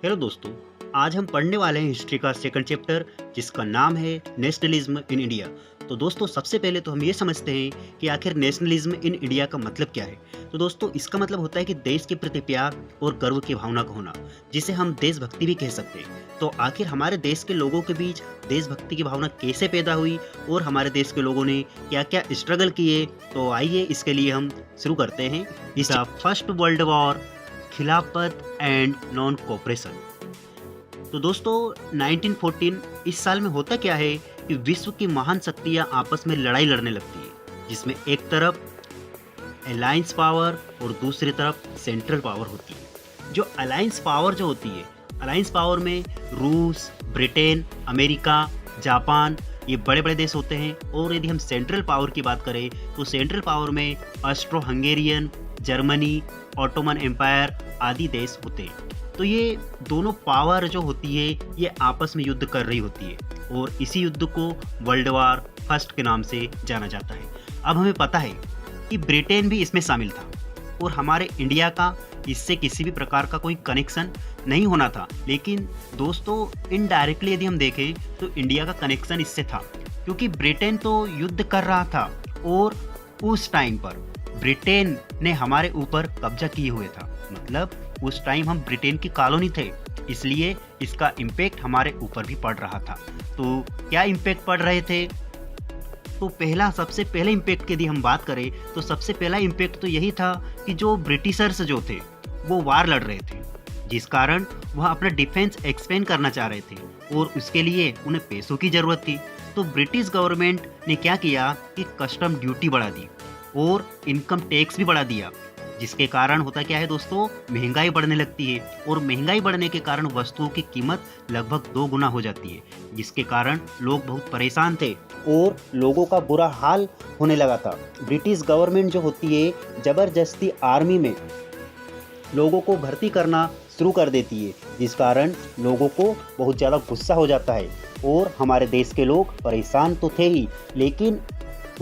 Hello दोस्तों, आज हम पढ़ने वाले हैं हिस्ट्री का सेकंड चैप्टर जिसका नाम है नेशनलिज्म इन इंडिया। तो दोस्तों सबसे पहले तो हम ये समझते हैं कि आखिर नेशनलिज्म इन इंडिया का मतलब क्या है। तो दोस्तों इसका मतलब होता है कि देश के प्रति प्यार और गर्व की भावना का होना, जिसे हम देशभक्ति भी कह सकते हैं। तो आखिर हमारे देश के लोगों के बीच देशभक्ति की भावना कैसे पैदा हुई और हमारे देश के लोगों ने क्या क्या स्ट्रगल किए, तो आइए इसके लिए हम शुरू करते हैं। द फर्स्ट वर्ल्ड वॉर, खिलाफत एंड नॉन कोऑपरेशन। तो दोस्तों 1914 इस साल में होता क्या है कि विश्व की महान शक्तियां आपस में लड़ाई लड़ने लगती है, जिसमें एक तरफ अलायंस पावर और दूसरी तरफ सेंट्रल पावर होती है। जो अलायंस पावर जो होती है, अलायंस पावर में रूस, ब्रिटेन, अमेरिका, जापान, ये बड़े बड़े देश होते हैं। और यदि हम सेंट्रल पावर की बात करें तो सेंट्रल पावर में Austro Hungarian, Germany, Ottoman empire आदि देश होते हैं। तो ये दोनों पावर जो होती है ये आपस में युद्ध कर रही होती है और इसी युद्ध को वर्ल्ड वॉर फर्स्ट के नाम से जाना जाता है। अब हमें पता है कि ब्रिटेन भी इसमें शामिल था और हमारे इंडिया का इससे किसी भी प्रकार का कोई कनेक्शन नहीं होना था। लेकिन दोस्तों इनडायरेक्टली यदि हम देखें तो इंडिया का कनेक्शन इससे था, क्योंकि ब्रिटेन तो युद्ध कर रहा था और उस टाइम पर ब्रिटेन ने हमारे ऊपर कब्जा किए हुए था। मतलब उस टाइम हम ब्रिटेन की कॉलोनी थे, इसलिए इसका इम्पैक्ट हमारे ऊपर भी पड़ रहा था। तो क्या इम्पैक्ट पड़ रहे थे? तो सबसे पहले इम्पैक्ट की यदि हम बात करें तो सबसे पहला इम्पैक्ट तो यही था कि जो ब्रिटिशर्स जो थे वो वार लड़ रहे थे, जिस कारण वह अपना डिफेंस एक्सपेंड करना चाह रहे थे और उसके लिए उन्हें पैसों की ज़रूरत थी। तो ब्रिटिश गवर्नमेंट ने क्या किया कि कस्टम ड्यूटी बढ़ा दी और इनकम टैक्स भी बढ़ा दिया, जिसके कारण होता क्या है दोस्तों, महंगाई बढ़ने लगती है और महंगाई बढ़ने के कारण वस्तुओं की कीमत लगभग 2 गुना हो जाती है, जिसके कारण लोग बहुत परेशान थे और लोगों का बुरा हाल होने लगा था। ब्रिटिश गवर्नमेंट जो होती है ज़बरदस्ती आर्मी में लोगों को भर्ती करना शुरू कर देती है, जिस कारण लोगों को बहुत ज़्यादा गुस्सा हो जाता है और हमारे देश के लोग परेशान तो थे ही, लेकिन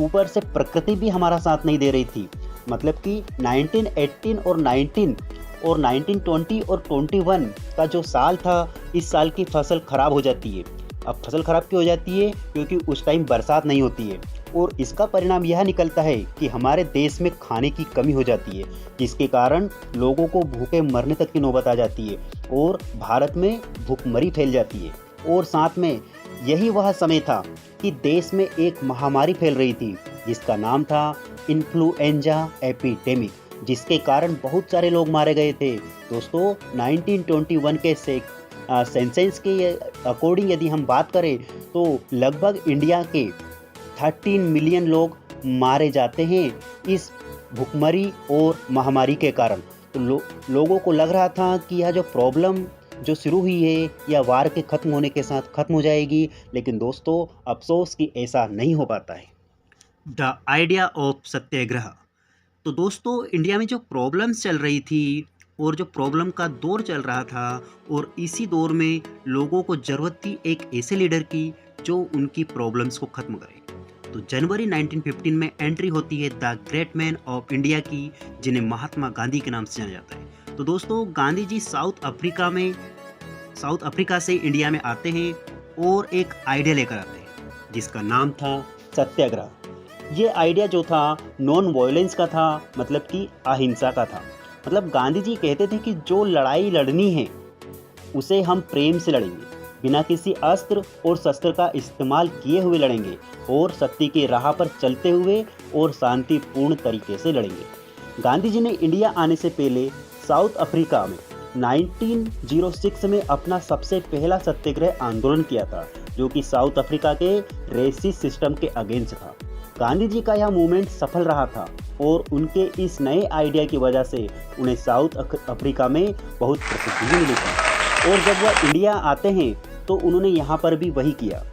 ऊपर से प्रकृति भी हमारा साथ नहीं दे रही थी। मतलब कि 1918 और 1920 और 21 का जो साल था, इस साल की फसल खराब हो जाती है। अब फसल खराब क्यों हो जाती है? क्योंकि उस टाइम बरसात नहीं होती है और इसका परिणाम यह निकलता है कि हमारे देश में खाने की कमी हो जाती है, जिसके कारण लोगों को भूखे मरने तक की नौबत आ जाती है और भारत में भूखमरी फैल जाती है। और साथ में यही वह समय था कि देश में एक महामारी फैल रही थी जिसका नाम था इन्फ्लुएंजा एपिडेमिक, जिसके कारण बहुत सारे लोग मारे गए थे। दोस्तों 1921 के सेंसस के अकॉर्डिंग यदि हम बात करें तो लगभग इंडिया के 13 मिलियन लोग मारे जाते हैं इस भुखमरी और महामारी के कारण। तो लोगों को लग रहा था कि यह जो प्रॉब्लम जो शुरू हुई है या वार के ख़त्म होने के साथ ख़त्म हो जाएगी, लेकिन दोस्तों अफसोस कि ऐसा नहीं हो पाता है। द आइडिया ऑफ सत्याग्रह। तो दोस्तों इंडिया में जो प्रॉब्लम्स चल रही थी और जो प्रॉब्लम का दौर चल रहा था, और इसी दौर में लोगों को ज़रूरत थी एक ऐसे लीडर की जो उनकी प्रॉब्लम्स को ख़त्म करे। तो जनवरी 1915 में एंट्री होती है the great man of India की, जिन्हें महात्मा गांधी के नाम से जाना जाता है। तो दोस्तों गांधी जी साउथ अफ्रीका से इंडिया में आते हैं और एक आइडिया लेकर आते हैं जिसका नाम था सत्याग्रह। ये आइडिया जो था नॉन वायलेंस का था, मतलब कि अहिंसा का था। मतलब गांधी जी कहते थे कि जो लड़ाई लड़नी है उसे हम प्रेम से लड़ेंगे, बिना किसी अस्त्र और शस्त्र का इस्तेमाल किए हुए लड़ेंगे और सत्य की राह पर चलते हुए और शांतिपूर्ण तरीके से लड़ेंगे। गांधी जी ने इंडिया आने से पहले साउथ अफ्रीका में 1906 में अपना सबसे पहला सत्याग्रह आंदोलन किया था, जो कि साउथ अफ्रीका के रेसिस्ट सिस्टम के अगेंस्ट था। गांधी जी का यह मूवमेंट सफल रहा था और उनके इस नए आइडिया की वजह से उन्हें साउथ अफ्रीका में बहुत प्रसिद्धि मिली थी। और जब वह इंडिया आते हैं तो उन्होंने यहाँ पर भी वही किया।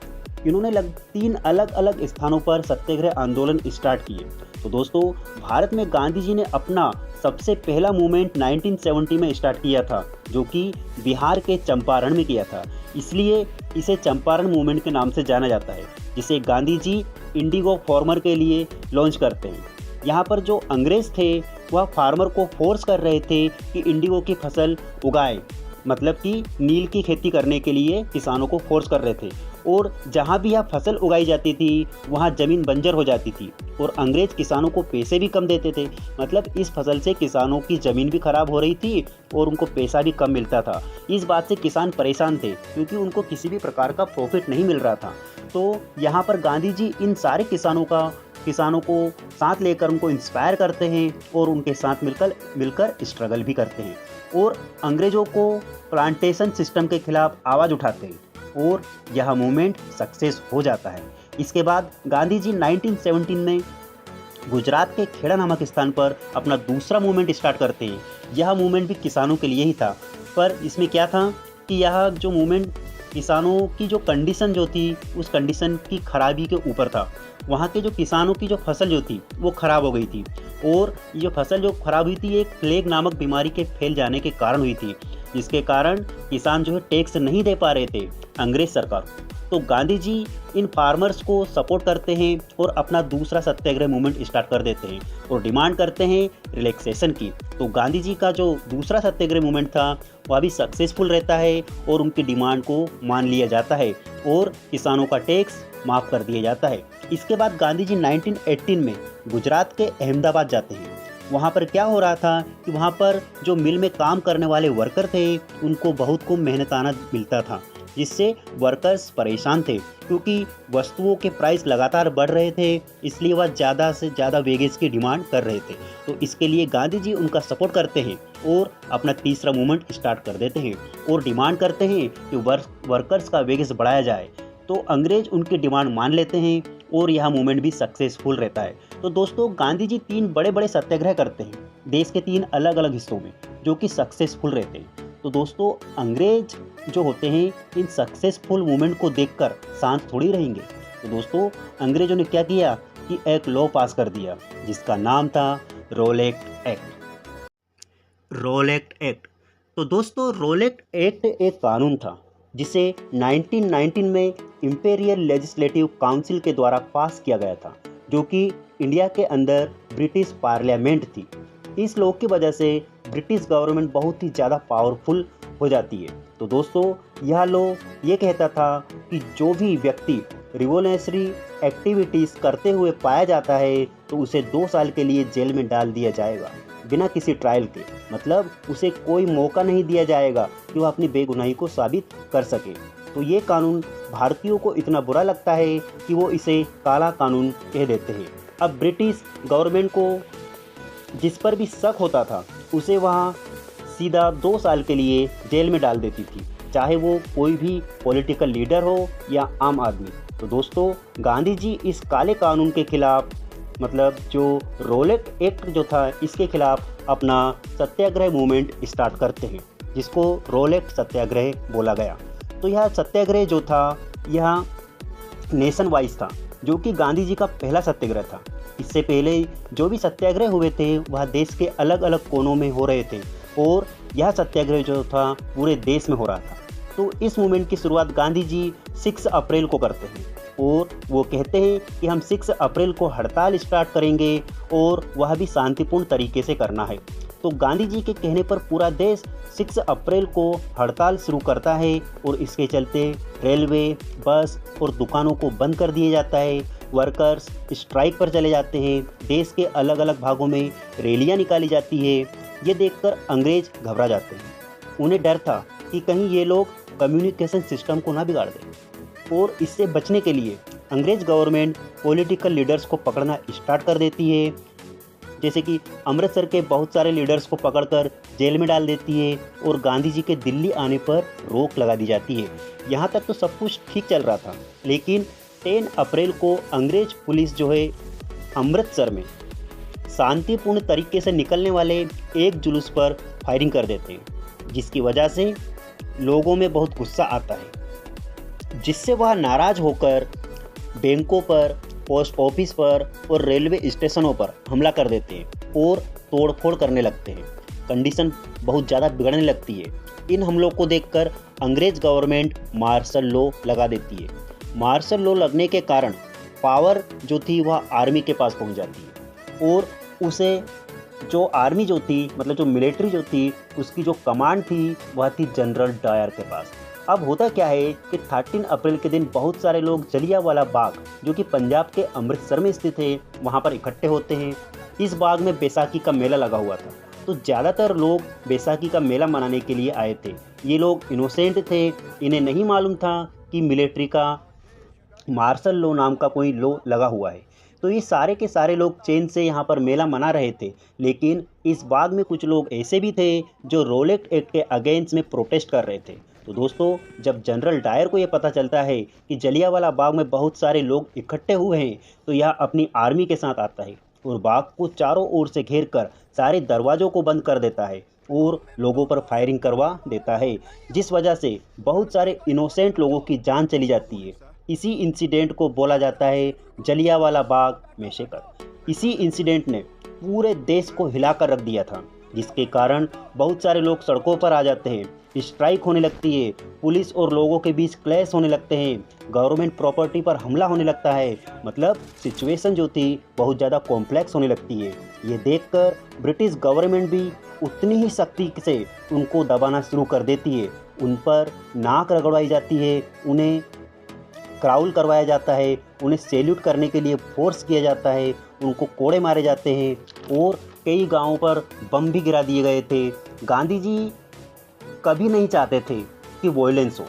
इन्होंने 3 अलग अलग स्थानों पर सत्याग्रह आंदोलन स्टार्ट किए। तो दोस्तों भारत में गांधी जी ने अपना सबसे पहला मूवमेंट 1970 में स्टार्ट किया था, जो कि बिहार के चंपारण में किया था। इसलिए इसे चंपारण मूवमेंट के नाम से जाना जाता है, जिसे गांधी जी इंडिगो फार्मर के लिए लॉन्च करते हैं। यहाँ पर जो अंग्रेज थे वह फार्मर को फोर्स कर रहे थे कि इंडिगो की फसल उगाए मतलब कि नील की खेती करने के लिए किसानों को फोर्स कर रहे थे। और जहाँ भी यहाँ फसल उगाई जाती थी वहाँ ज़मीन बंजर हो जाती थी और अंग्रेज़ किसानों को पैसे भी कम देते थे। मतलब इस फसल से किसानों की ज़मीन भी खराब हो रही थी और उनको पैसा भी कम मिलता था। इस बात से किसान परेशान थे क्योंकि उनको किसी भी प्रकार का प्रॉफिट नहीं मिल रहा था। तो यहाँ पर गांधी जी इन सारे किसानों को साथ लेकर उनको इंस्पायर करते हैं और उनके साथ मिलकर स्ट्रगल भी करते हैं और अंग्रेज़ों को प्लांटेशन सिस्टम के खिलाफ आवाज़ उठाते हैं और यह मूवमेंट सक्सेस हो जाता है। इसके बाद गांधी जी 1917 में गुजरात के खेड़ा नामक स्थान पर अपना दूसरा मूवमेंट स्टार्ट करते हैं। यह मूवमेंट भी किसानों के लिए ही था, पर इसमें क्या था कि यह जो मूवमेंट किसानों की जो कंडीशन जो थी उस कंडीशन की खराबी के ऊपर था। वहाँ के जो किसानों की जो फसल जो थी वो ख़राब हो गई थी और ये फसल जो ख़राब हुई थी एक प्लेग नामक बीमारी के फैल जाने के कारण हुई थी, जिसके कारण किसान जो है टैक्स नहीं दे पा रहे थे अंग्रेज़ सरकार। तो गांधी जी इन फार्मर्स को सपोर्ट करते हैं और अपना दूसरा सत्याग्रह मूवमेंट स्टार्ट कर देते हैं और डिमांड करते हैं रिलैक्सेशन की। तो गांधी जी का जो दूसरा सत्याग्रह मूवमेंट था वह भी सक्सेसफुल रहता है और उनकी डिमांड को मान लिया जाता है और किसानों का टैक्स माफ़ कर दिया जाता है। इसके बाद गांधी जी 1918 में गुजरात के अहमदाबाद जाते हैं। वहाँ पर क्या हो रहा था कि वहाँ पर जो मिल में काम करने वाले वर्कर थे उनको बहुत कम मेहनताना मिलता था, जिससे वर्कर्स परेशान थे क्योंकि वस्तुओं के प्राइस लगातार बढ़ रहे थे, इसलिए वह ज़्यादा से ज़्यादा वेजेस की डिमांड कर रहे थे। तो इसके लिए गांधी जी उनका सपोर्ट करते हैं और अपना तीसरा मूवमेंट स्टार्ट कर देते हैं और डिमांड करते हैं कि वर्कर्स का वेजेस बढ़ाया जाए। तो अंग्रेज उनकी डिमांड मान लेते हैं और यह मूवमेंट भी सक्सेसफुल रहता है। तो दोस्तों गांधी जी 3 बड़े बड़े सत्याग्रह करते हैं देश के 3 अलग अलग हिस्सों में, जो कि सक्सेसफुल रहते हैं। तो दोस्तों अंग्रेज जो होते हैं इन सक्सेसफुल मूवमेंट को देखकर शांत थोड़ी रहेंगे। तो दोस्तों अंग्रेजों ने क्या किया कि एक लॉ पास कर दिया जिसका नाम था रोलेट एक्ट। Roulette act. तो दोस्तों रोलेट एक्ट एक कानून था जिसे 1919 में इंपीरियल लेजिस्लेटिव काउंसिल के द्वारा पास किया गया था, जो कि इंडिया के अंदर ब्रिटिश पार्लियामेंट थी। इस लॉ की वजह से ब्रिटिश गवर्नमेंट बहुत ही ज़्यादा पावरफुल हो जाती है। तो दोस्तों यह लॉ ये कहता था कि जो भी व्यक्ति रिवोल्यूशनरी एक्टिविटीज़ करते हुए पाया जाता है तो उसे 2 साल के लिए जेल में डाल दिया जाएगा बिना किसी ट्रायल के। मतलब उसे कोई मौका नहीं दिया जाएगा कि वह अपनी बेगुनाही को साबित कर सके। तो ये कानून भारतीयों को इतना बुरा लगता है कि वो इसे काला कानून कह देते हैं। अब ब्रिटिश गवर्नमेंट को जिस पर भी शक होता था उसे वहाँ सीधा 2 साल के लिए जेल में डाल देती थी, चाहे वो कोई भी पॉलिटिकल लीडर हो या आम आदमी। तो दोस्तों गांधी जी इस काले कानून के खिलाफ, मतलब जो रोलेट एक्ट जो था इसके खिलाफ अपना सत्याग्रह मूवमेंट स्टार्ट करते हैं, जिसको रोलेट सत्याग्रह बोला गया। तो यह सत्याग्रह जो था यह नेशन वाइज था, जो कि गांधी जी का पहला सत्याग्रह था। इससे पहले जो भी सत्याग्रह हुए थे वह देश के अलग अलग कोनों में हो रहे थे और यह सत्याग्रह जो था पूरे देश में हो रहा था। तो इस मूवमेंट की शुरुआत गांधी जी 6 अप्रैल को करते हैं और वो कहते हैं कि हम 6 अप्रैल को हड़ताल स्टार्ट करेंगे और वह भी शांतिपूर्ण तरीके से करना है। तो गांधी जी के कहने पर पूरा देश 6 अप्रैल को हड़ताल शुरू करता है और इसके चलते रेलवे, बस और दुकानों को बंद कर दिया जाता है। वर्कर्स स्ट्राइक पर चले जाते हैं। देश के अलग अलग भागों में रैलियां निकाली जाती है। ये देखकर अंग्रेज घबरा जाते हैं। उन्हें डर था कि कहीं ये लोग कम्युनिकेशन सिस्टम को ना बिगाड़ दें और इससे बचने के लिए अंग्रेज गवर्नमेंट पॉलिटिकल लीडर्स को पकड़ना स्टार्ट कर देती है। जैसे कि अमृतसर के बहुत सारे लीडर्स को पकड़कर जेल में डाल देती है और गांधी जी के दिल्ली आने पर रोक लगा दी जाती है। यहाँ तक तो सब कुछ ठीक चल रहा था, लेकिन 10 अप्रैल को अंग्रेज पुलिस जो है अमृतसर में शांतिपूर्ण तरीके से निकलने वाले एक जुलूस पर फायरिंग कर देते हैं, जिसकी वजह से लोगों में बहुत गुस्सा आता है, जिससे वह नाराज़ होकर बैंकों पर, पोस्ट ऑफिस पर और रेलवे स्टेशनों पर हमला कर देते हैं और तोड़फोड़ करने लगते हैं। कंडीशन बहुत ज़्यादा बिगड़ने लगती है। इन हमलों को देखकर अंग्रेज गवर्नमेंट मार्शल लॉ लगा देती है। मार्शल लॉ लगने के कारण पावर जो थी वह आर्मी के पास पहुंच जाती है और उसे जो आर्मी जो थी, मतलब जो मिलिट्री जो थी, उसकी जो कमांड थी वह थी जनरल डायर के पास। अब होता क्या है कि 13 अप्रैल के दिन बहुत सारे लोग जलियांवाला बाग, जो कि पंजाब के अमृतसर में स्थित है, वहाँ पर इकट्ठे होते हैं। इस बाग में बैसाखी का मेला लगा हुआ था, तो ज़्यादातर लोग बैसाखी का मेला मनाने के लिए आए थे। ये लोग इनोसेंट थे, इन्हें नहीं मालूम था कि मिलिट्री का मार्शल लॉ नाम का कोई लॉ लगा हुआ है। तो ये सारे के सारे लोग चैन से यहाँ पर मेला मना रहे थे। लेकिन इस बाग में कुछ लोग ऐसे भी थे जो रोलेट एक्ट के अगेंस्ट में प्रोटेस्ट कर रहे थे। तो दोस्तों, जब जनरल डायर को ये पता चलता है कि जलियांवाला बाग में बहुत सारे लोग इकट्ठे हुए हैं, तो यह अपनी आर्मी के साथ आता है और बाग को चारों ओर से घेर कर सारे दरवाज़ों को बंद कर देता है और लोगों पर फायरिंग करवा देता है, जिस वजह से बहुत सारे इनोसेंट लोगों की जान चली जाती है। इसी इंसिडेंट को बोला जाता है जलियांवाला बाग मैसेकर। इसी इंसिडेंट ने पूरे देश को हिलाकर रख दिया था, जिसके कारण बहुत सारे लोग सड़कों पर आ जाते हैं, स्ट्राइक होने लगती है, पुलिस और लोगों के बीच क्लैश होने लगते हैं, गवर्नमेंट प्रॉपर्टी पर हमला होने लगता है। मतलब सिचुएशन जो थी बहुत ज़्यादा कॉम्प्लेक्स होने लगती है। ये देखकर ब्रिटिश गवर्नमेंट भी उतनी ही सख्ती से उनको दबाना शुरू कर देती है। उन पर नाक रगड़वाई जाती है, उन्हें क्राउल करवाया जाता है, उन्हें सैल्यूट करने के लिए फोर्स किया जाता है, उनको कोड़े मारे जाते हैं और कई गांवों पर बम भी गिरा दिए गए थे। गांधी जी कभी नहीं चाहते थे कि वॉयलेंस हो।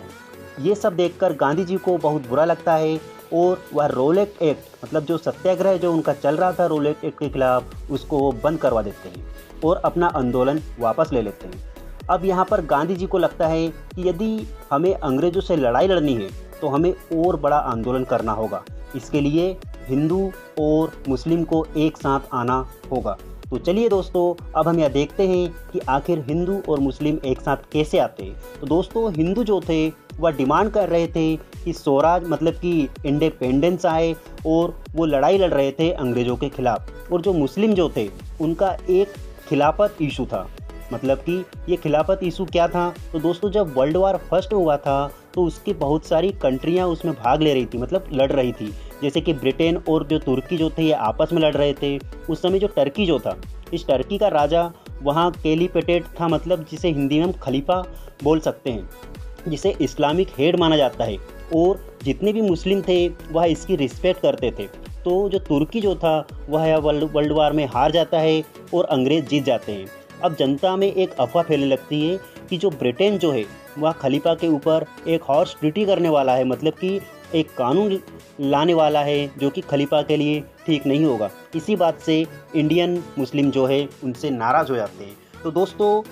ये सब देखकर गांधी जी को बहुत बुरा लगता है और वह रोलेट एक्ट, मतलब जो सत्याग्रह जो उनका चल रहा था रोलेट एक्ट के खिलाफ, उसको वो बंद करवा देते हैं और अपना आंदोलन वापस ले लेते हैं। अब यहाँ पर गांधी जी को लगता है कि यदि हमें अंग्रेज़ों से लड़ाई लड़नी है तो हमें और बड़ा आंदोलन करना होगा। इसके लिए हिंदू और मुस्लिम को एक साथ आना होगा। तो चलिए दोस्तों, अब हम यह देखते हैं कि आखिर हिंदू और मुस्लिम एक साथ कैसे आते हैं। तो दोस्तों, हिंदू जो थे वह डिमांड कर रहे थे कि स्वराज, मतलब कि इंडिपेंडेंस आए, और वो लड़ाई लड़ रहे थे अंग्रेज़ों के खिलाफ। और जो मुस्लिम जो थे उनका एक खिलाफत इशू था। मतलब कि ये खिलाफत इशू क्या था? तो दोस्तों, जब वर्ल्ड वार फर्स्ट हुआ था तो उसकी बहुत सारी कंट्रियां उसमें भाग ले रही थी, मतलब लड़ रही थी। जैसे कि ब्रिटेन और जो तुर्की जो थे ये आपस में लड़ रहे थे। उस समय जो टर्की जो था, इस टर्की का राजा वहाँ कैलिपेटेट था, मतलब जिसे हिंदी में हम खलीफा बोल सकते हैं, जिसे इस्लामिक हेड माना जाता है। और जितने भी मुस्लिम थे वह इसकी रिस्पेक्ट करते थे। तो जो तुर्की जो था वह वर्ल्ड वार में हार जाता है और अंग्रेज़ जीत जाते हैं। अब जनता में एक अफवाह फैलने लगती है कि जो ब्रिटेन जो है वह खलीफा के ऊपर एक हॉर्स ट्रीटी करने वाला है, मतलब कि एक कानून लाने वाला है जो कि खलीफा के लिए ठीक नहीं होगा। इसी बात से इंडियन मुस्लिम जो है उनसे नाराज़ हो जाते हैं। तो दोस्तों,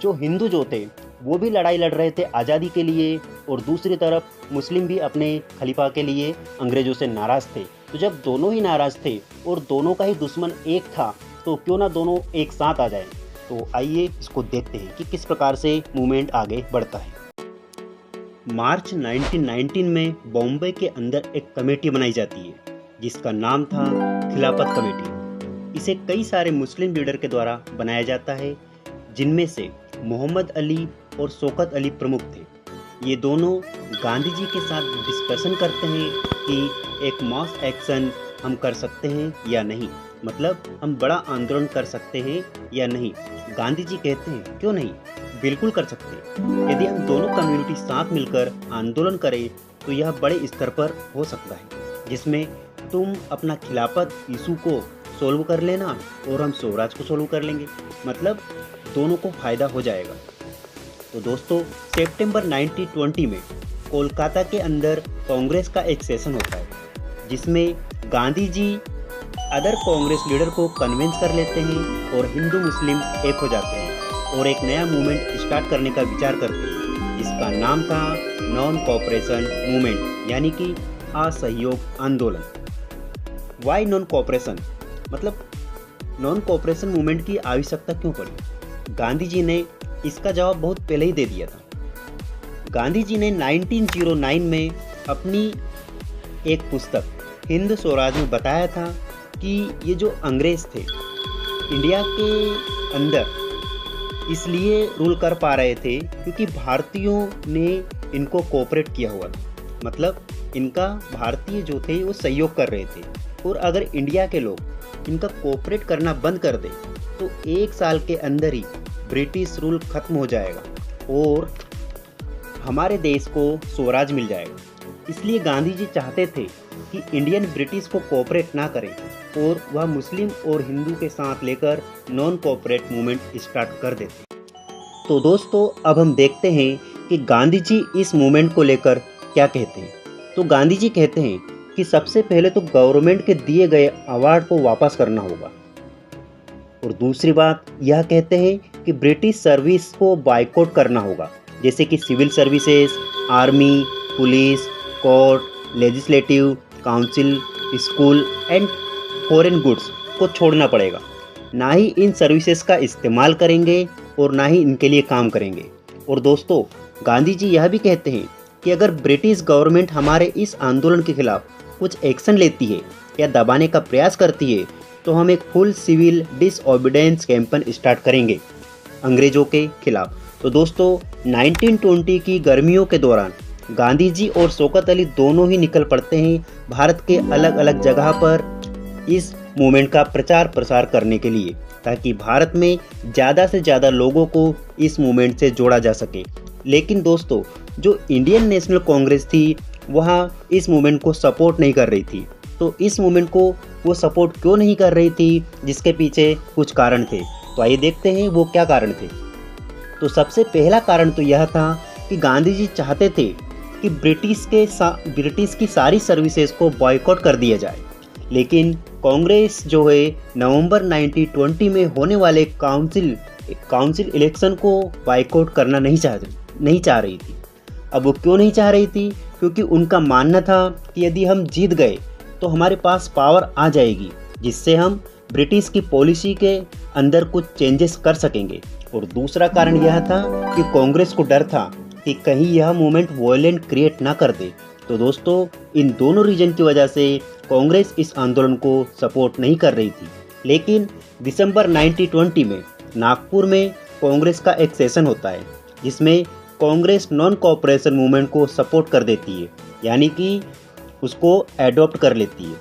जो हिंदू जो थे वो भी लड़ाई लड़ रहे थे आज़ादी के लिए, और दूसरी तरफ मुस्लिम भी अपने खलीफा के लिए अंग्रेज़ों से नाराज़ थे। तो जब दोनों ही नाराज़ थे और दोनों का ही दुश्मन एक था, तो क्यों ना दोनों एक साथ आ जाएं। तो आइए इसको देखते हैं कि किस प्रकार से मूवमेंट आगे बढ़ता है। मार्च 1919 में बॉम्बे के अंदर एक कमेटी बनाई जाती है जिसका नाम था खिलाफत कमेटी। इसे कई सारे मुस्लिम लीडर के द्वारा बनाया जाता है, जिनमें से मोहम्मद अली और शौकत अली प्रमुख थे। ये दोनों गांधी जी के साथ डिस्कशन करते हैं कि एक मास एक्शन हम कर सकते हैं या नहीं, मतलब हम बड़ा आंदोलन कर सकते हैं या नहीं। गांधी जी कहते हैं क्यों नहीं, बिल्कुल कर सकते हैं। यदि हम दोनों कम्युनिटी साथ मिलकर आंदोलन करें तो यह बड़े स्तर पर हो सकता है, जिसमें तुम अपना खिलाफत इशू को सोल्व कर लेना और हम स्वराज को सोल्व कर लेंगे, मतलब दोनों को फ़ायदा हो जाएगा। तो दोस्तों, सितंबर 1920 में कोलकाता के अंदर कांग्रेस का एक सेशन होता है, जिसमें गांधी जी अदर कांग्रेस लीडर को कन्विंस कर लेते हैं और हिंदू मुस्लिम एक हो जाते हैं और एक नया मूवमेंट स्टार्ट करने का विचार करते हैं, जिसका नाम था नॉन कोऑपरेशन मूवमेंट, यानी कि असहयोग आंदोलन। वाई नॉन कोऑपरेशन, मतलब नॉन कोऑपरेशन मूवमेंट की आवश्यकता क्यों पड़ी? गांधी जी ने इसका जवाब बहुत पहले ही दे दिया था। गांधी जी ने 1909 में अपनी एक पुस्तक हिंद स्वराज में बताया था कि ये जो अंग्रेज़ थे इंडिया के अंदर इसलिए रूल कर पा रहे थे क्योंकि भारतीयों ने इनको कोऑपरेट किया हुआ था, मतलब इनका भारतीय जो थे वो सहयोग कर रहे थे। और अगर इंडिया के लोग इनका कोऑपरेट करना बंद कर दें तो 1 साल के अंदर ही ब्रिटिश रूल खत्म हो जाएगा और हमारे देश को स्वराज मिल जाएगा। इसलिए गांधी जी चाहते थे कि इंडियन ब्रिटिश को कोऑपरेट ना करें और वह मुस्लिम और हिंदू के साथ लेकर नॉन कोऑपरेट मूवमेंट स्टार्ट कर देते। तो दोस्तों अब हम देखते हैं कि गांधी जी इस मूवमेंट को लेकर क्या कहते हैं। तो गांधी जी कहते हैं कि सबसे पहले तो गवर्नमेंट के दिए गए अवार्ड को वापस करना होगा और दूसरी बात यह कहते हैं कि ब्रिटिश सर्विस को बायकॉट करना होगा, जैसे कि civil services, army, police, court, legislative council, school and foreign goods को छोड़ना पड़ेगा। ना ही इन सर्विसेज का इस्तेमाल करेंगे और ना ही इनके लिए काम करेंगे। और दोस्तों गांधी जी यह भी कहते हैं कि अगर ब्रिटिश गवर्नमेंट हमारे इस आंदोलन के खिलाफ कुछ एक्शन लेती है या दबाने का प्रयास करती है तो हम एक full civil disobedience campaign start करेंगे अंग्रेजों के खिलाफ। तो दोस्तों 1920 की गर्मियों के दौरान गांधी जी और शौकत अली दोनों ही निकल पड़ते हैं भारत के अलग अलग जगह पर इस मूवमेंट का प्रचार प्रसार करने के लिए, ताकि भारत में ज़्यादा से ज़्यादा लोगों को इस मूवमेंट से जोड़ा जा सके। लेकिन दोस्तों जो इंडियन नेशनल कांग्रेस थी वह इस मूवमेंट को सपोर्ट नहीं कर रही थी। तो इस मूवमेंट को वो सपोर्ट क्यों नहीं कर रही थी, जिसके पीछे कुछ कारण थे। तो आइए देखते हैं वो क्या कारण थे। तो सबसे पहला कारण तो यह था कि गांधी जी चाहते थे कि ब्रिटिश की सारी सर्विसेज को बॉयकॉट कर दिया जाए। लेकिन कांग्रेस जो है नवंबर 1920 में होने वाले काउंसिल इलेक्शन को बायकॉट करना नहीं चाह रही थी। अब वो क्यों नहीं चाह रही थी? क्योंकि उनका मानना था कि यदि हम जीत गए तो हमारे पास पावर आ जाएगी, जिससे हम ब्रिटिश की पॉलिसी के अंदर कुछ चेंजेस कर सकेंगे। और दूसरा कारण यह था कि कांग्रेस को डर था कि कहीं यह मूवमेंट वॉयलेंट क्रिएट ना कर दे। तो दोस्तों इन दोनों रीजन की वजह से कांग्रेस इस आंदोलन को सपोर्ट नहीं कर रही थी। लेकिन दिसंबर 1920 में नागपुर में कांग्रेस का एक सेशन होता है जिसमें कांग्रेस नॉन कोऑपरेशन मूवमेंट को सपोर्ट कर देती है, यानी कि उसको एडॉप्ट कर लेती है।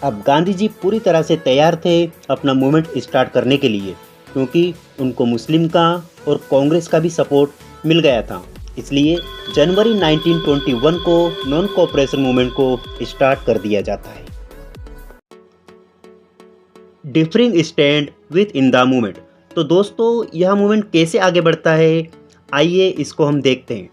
अब गांधी जी पूरी तरह से तैयार थे अपना मूवमेंट स्टार्ट करने के लिए, क्योंकि उनको मुस्लिम का और कांग्रेस का भी सपोर्ट मिल गया था। इसलिए जनवरी 1921 को नॉन कोऑपरेशन मूवमेंट को स्टार्ट कर दिया जाता है। Differing stand with in the movement. तो दोस्तों यह मूवमेंट कैसे आगे बढ़ता है, आइए इसको हम देखते हैं।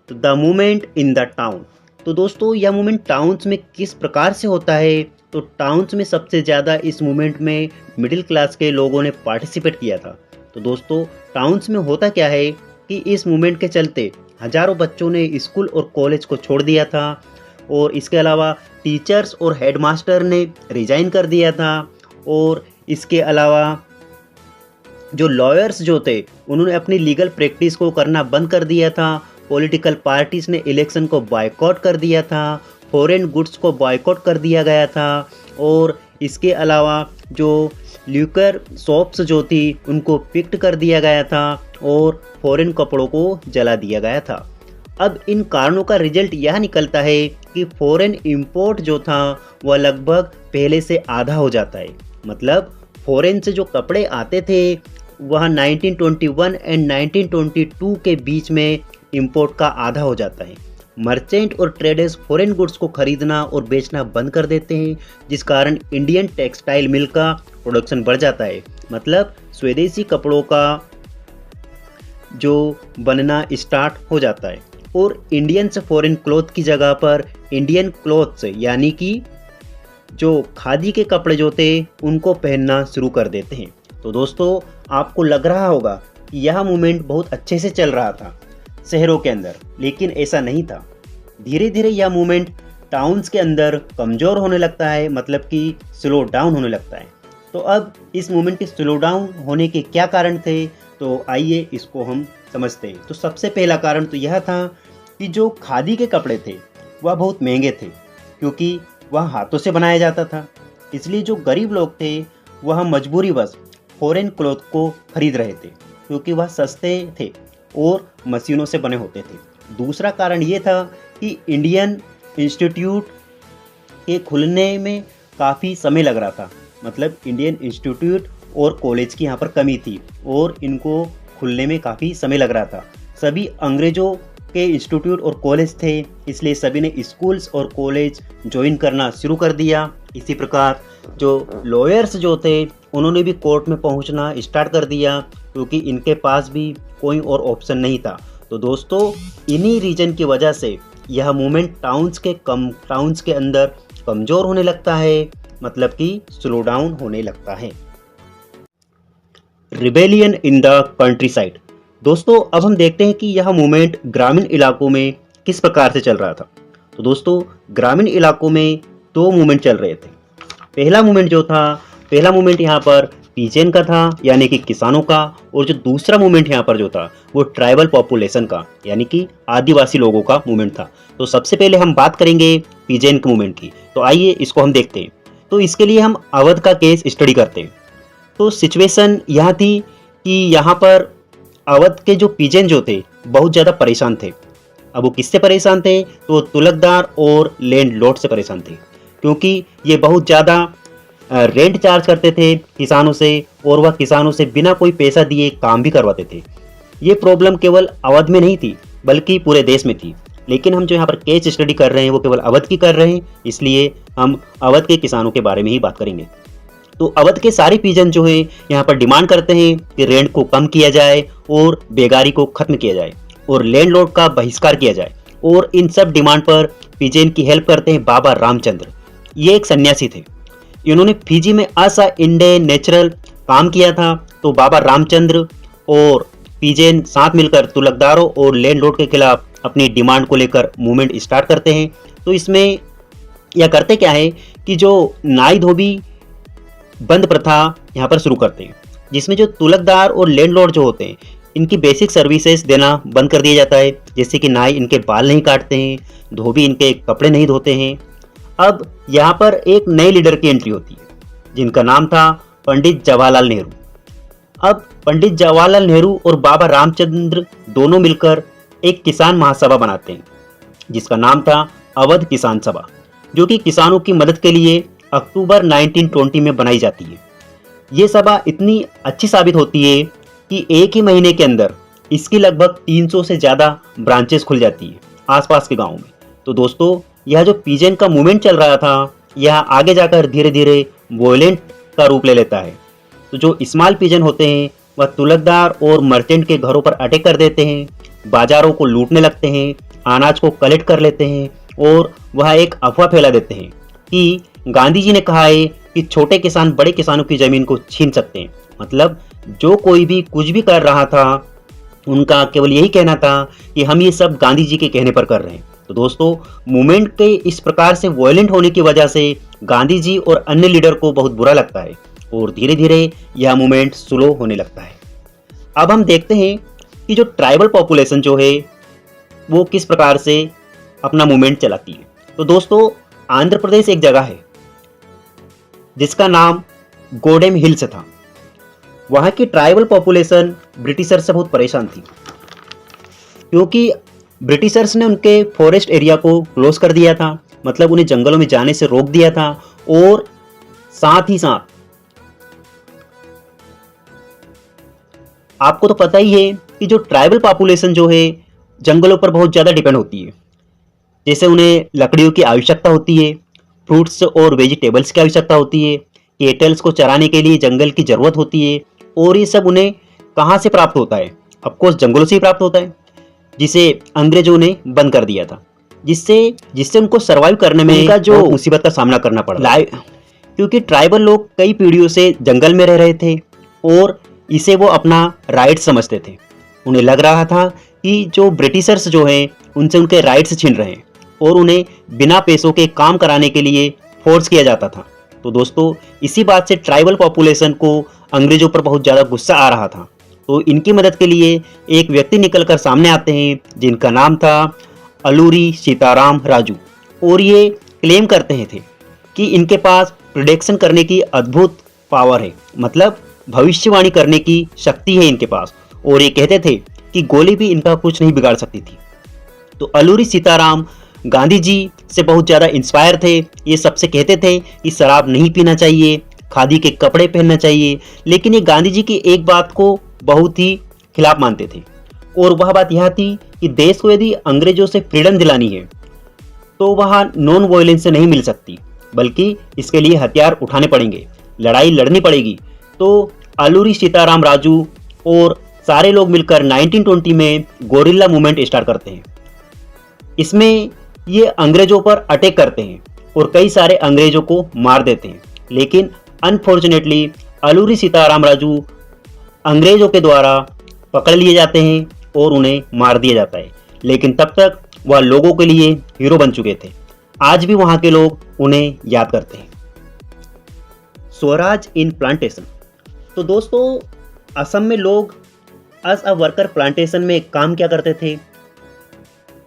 तो the movement in the town. तो दोस्तों यह मूवमेंट टाउन्स में किस प्रकार से होता है? तो टाउन्स में सबसे ज़्यादा इस मूवमेंट में मिडिल क्लास के लोगों ने पार्टिसिपेट किया था। तो दोस्तों टाउन्स में होता क्या है कि इस मूवमेंट के चलते हजारों बच्चों ने स्कूल और कॉलेज को छोड़ दिया था और इसके अलावा टीचर्स और हेडमास्टर ने रिजाइन कर दिया था। और इसके अलावा जो लॉयर्स जो थे उन्होंने अपनी लीगल प्रैक्टिस को करना बंद कर दिया था। पॉलिटिकल पार्टीज ने इलेक्शन को बॉयकॉट कर दिया था। फॉरेन गुड्स को बॉयकॉट कर दिया गया था। और इसके अलावा जो ल्यूकर शॉप्स जो थी उनको पिक्ट कर दिया गया था और फॉरेन कपड़ों को जला दिया गया था। अब इन कारणों का रिजल्ट यह निकलता है कि फॉरेन इंपोर्ट जो था वह लगभग पहले से आधा हो जाता है। मतलब फॉरेन से जो कपड़े आते थे वह 1921 एंड 1922 के बीच में इंपोर्ट का आधा हो जाता है। मर्चेंट और ट्रेडर्स फॉरेन गुड्स को खरीदना और बेचना बंद कर देते हैं, जिस कारण इंडियन टेक्सटाइल मिल का प्रोडक्शन बढ़ जाता है। मतलब स्वदेशी कपड़ों का जो बनना स्टार्ट हो जाता है और इंडियन से फॉरेन क्लॉथ की जगह पर इंडियन क्लॉथ्स यानी कि जो खादी के कपड़े जो थे उनको पहनना शुरू कर देते हैं। तो दोस्तों आपको लग रहा होगा कि यह मूवमेंट बहुत अच्छे से चल रहा था शहरों के अंदर, लेकिन ऐसा नहीं था। धीरे धीरे यह मूवमेंट टाउन्स के अंदर कमज़ोर होने लगता है, मतलब कि स्लो डाउन होने लगता है। तो अब इस मूवमेंट के स्लो डाउन होने के क्या कारण थे, तो आइए इसको हम समझते हैं। तो सबसे पहला कारण तो यह था कि जो खादी के कपड़े थे वह बहुत महंगे थे, क्योंकि वह हाथों से बनाया जाता था। इसलिए जो गरीब लोग थे वह मजबूरीवश फॉरेन क्लॉथ को खरीद रहे थे, क्योंकि वह सस्ते थे और मशीनों से बने होते थे। दूसरा कारण ये था कि इंडियन इंस्टीट्यूट के खुलने में काफ़ी समय लग रहा था। मतलब इंडियन इंस्टीट्यूट और कॉलेज की यहाँ पर कमी थी और इनको खुलने में काफ़ी समय लग रहा था। सभी अंग्रेज़ों के इंस्टीट्यूट और कॉलेज थे, इसलिए सभी ने स्कूल्स और कॉलेज ज्वाइन करना शुरू कर दिया। इसी प्रकार जो लॉयर्स जो थे उन्होंने भी कोर्ट में पहुंचना स्टार्ट कर दिया, क्योंकि इनके पास भी कोई और ऑप्शन नहीं था। तो दोस्तों, इन्हीं रीजन की वजह से यह मूवमेंट टाउन्स के अंदर कमज़ोर होने लगता है, मतलब कि स्लो डाउन होने लगता है। Rebellion in the country side. दोस्तों, अब हम देखते हैं कि यह मूवमेंट ग्रामीण इलाकों में किस प्रकार से चल रहा था। तो दोस्तों, ग्रामीण इलाकों में दो मूवमेंट चल रहे थे। पहला मूवमेंट यहाँ पर पीजेन का था, यानी कि किसानों का, और जो दूसरा मूवमेंट यहाँ पर जो था वो ट्राइबल पॉपुलेशन का, यानी कि आदिवासी लोगों का मूवमेंट था। तो सबसे पहले हम बात करेंगे पीजेन के मूवमेंट की। तो आइए इसको हम देखते हैं। तो इसके लिए हम अवध का केस स्टडी करते हैं। तो सिचुएशन यह थी कि यहाँ पर अवध के जो पीजेन जो थे बहुत ज़्यादा परेशान थे। अब वो किससे परेशान थे? तो तुलकदार और लैंड लॉर्ड से परेशान थे, क्योंकि ये बहुत ज़्यादा रेंट चार्ज करते थे किसानों से, और वह किसानों से बिना कोई पैसा दिए काम भी करवाते थे। ये प्रॉब्लम केवल अवध में नहीं थी, बल्कि पूरे देश में थी। लेकिन हम जो यहाँ पर केस स्टडी कर रहे हैं वो केवल अवध की कर रहे हैं, इसलिए हम अवध के किसानों के बारे में ही बात करेंगे। तो अवध के सारे पीजन जो है यहाँ पर डिमांड करते हैं कि रेंट को कम किया जाए और बेगारी को खत्म किया जाए और लैंडलॉर्ड का बहिष्कार किया जाए। और इन सब डिमांड पर पीजेन की हेल्प करते हैं बाबा रामचंद्र। ये एक सन्यासी थे। इन्होंने फिजी में आशा इंडे नेचुरल काम किया था। तो बाबा रामचंद्र और पीजेन साथ मिलकर तुलकदारों और लैंडलॉर्ड के खिलाफ अपनी डिमांड को लेकर मूवमेंट स्टार्ट करते हैं। तो इसमें यह करते क्या है कि जो नाई धोबी बंद प्रथा यहाँ पर शुरू करते हैं, जिसमें जो तुलकदार और लैंडलॉर्ड जो होते हैं इनकी बेसिक सर्विसेज देना बंद कर दिया जाता है, जैसे कि नाई इनके बाल नहीं काटते हैं, धोबी इनके कपड़े नहीं धोते हैं। अब यहाँ पर एक नए लीडर की एंट्री होती है, जिनका नाम था पंडित जवाहरलाल नेहरू। अब पंडित जवाहरलाल नेहरू और बाबा रामचंद्र दोनों मिलकर एक किसान महासभा बनाते हैं, जिसका नाम था अवध किसान सभा, जो कि किसानों की मदद के लिए अक्टूबर 1920 में बनाई जाती है। ये सभा इतनी अच्छी साबित होती है कि एक ही महीने के अंदर इसकी लगभग 300 से ज़्यादा ब्रांचेस खुल जाती है आसपास के गाँव में। तो दोस्तों, यह जो पीजेन का मूवमेंट चल रहा था, यह आगे जाकर धीरे धीरे वॉयलेंट का रूप ले लेता है। तो जो स्मॉल पीजन होते हैं वह तुलकदार और मर्चेंट के घरों पर अटैक कर देते हैं, बाजारों को लूटने लगते हैं, अनाज को कलेक्ट कर लेते हैं, और वह एक अफवाह फैला देते हैं कि गांधी जी ने कहा है कि छोटे किसान बड़े किसानों की ज़मीन को छीन सकते हैं। मतलब जो कोई भी कुछ भी कर रहा था, उनका केवल यही कहना था कि हम ये सब गांधी जी के कहने पर कर रहे हैं। तो दोस्तों, मूवमेंट के इस प्रकार से वॉयलेंट होने की वजह से गांधी जी और अन्य लीडर को बहुत बुरा लगता है और धीरे धीरे यह मूवमेंट स्लो होने लगता है। अब हम देखते हैं कि जो ट्राइबल पॉपुलेशन जो है वो किस प्रकार से अपना मूवमेंट चलाती है। तो दोस्तों, आंध्र प्रदेश एक जगह है जिसका नाम गोडेम हिल्स था। वहाँ की ट्राइबल पॉपुलेशन ब्रिटिशर से बहुत परेशान थी, क्योंकि ब्रिटिशर्स ने उनके फॉरेस्ट एरिया को क्लोज कर दिया था, मतलब उन्हें जंगलों में जाने से रोक दिया था। और साथ ही साथ आपको तो पता ही है कि जो ट्राइबल पॉपुलेशन जो है जंगलों पर बहुत ज़्यादा डिपेंड होती है। जैसे उन्हें लकड़ियों की आवश्यकता होती है, फ्रूट्स और वेजिटेबल्स की आवश्यकता होती है, केटल्स को चराने के लिए जंगल की ज़रूरत होती है। और ये सब उन्हें कहाँ से प्राप्त होता है? ऑफकोर्स जंगलों से ही प्राप्त होता है, जिसे अंग्रेजों ने बंद कर दिया था, जिससे उनको सर्वाइव करने में उनका जो मुसीबत का सामना करना पड़ा, क्योंकि ट्राइबल लोग कई पीढ़ियों से जंगल में रह रहे थे और इसे वो अपना राइट समझते थे। उन्हें लग रहा था कि जो ब्रिटिशर्स जो हैं उनसे उनके राइट्स छीन रहे हैं और उन्हें बिना पैसों के काम कराने के लिए फोर्स किया जाता था। तो दोस्तों, इसी बात से ट्राइबल पॉपुलेशन को अंग्रेजों पर बहुत ज़्यादा गुस्सा आ रहा था। तो इनकी मदद के लिए एक व्यक्ति निकलकर सामने आते हैं, जिनका नाम था अलूरी सीताराम राजू। और ये क्लेम करते थे कि इनके पास प्रिडिक्शन करने की अद्भुत पावर है, मतलब भविष्यवाणी करने की शक्ति है इनके पास। और ये कहते थे कि गोली भी इनका कुछ नहीं बिगाड़ सकती थी। तो अलूरी सीताराम गांधी जी से बहुत ज़्यादा इंस्पायर थे। ये सबसे कहते थे कि शराब नहीं पीना चाहिए, खादी के कपड़े पहनना चाहिए। लेकिन ये गांधी जी की एक बात को बहुत ही खिलाफ मानते थे, और वह बात यह थी कि देश को यदि अंग्रेजों से फ्रीडम दिलानी है तो वह नॉन वायलेंस से नहीं मिल सकती, बल्कि इसके लिए हथियार उठाने पड़ेंगे, लड़ाई लड़नी पड़ेगी। तो अलूरी सीताराम राजू और सारे लोग मिलकर 1920 में गोरिल्ला मूवमेंट स्टार्ट करते हैं। इसमें ये अंग्रेजों पर अटैक करते हैं और कई सारे अंग्रेजों को मार देते हैं। लेकिन अनफॉर्चुनेटली अलूरी सीताराम राजू अंग्रेजों के द्वारा पकड़ लिए जाते हैं और उन्हें मार दिया जाता है। लेकिन तब तक वह लोगों के लिए हीरो बन चुके थे। आज भी वहाँ के लोग उन्हें याद करते हैं। स्वराज इन प्लांटेशन। तो दोस्तों, असम में लोग एज अ वर्कर प्लांटेशन में काम क्या करते थे?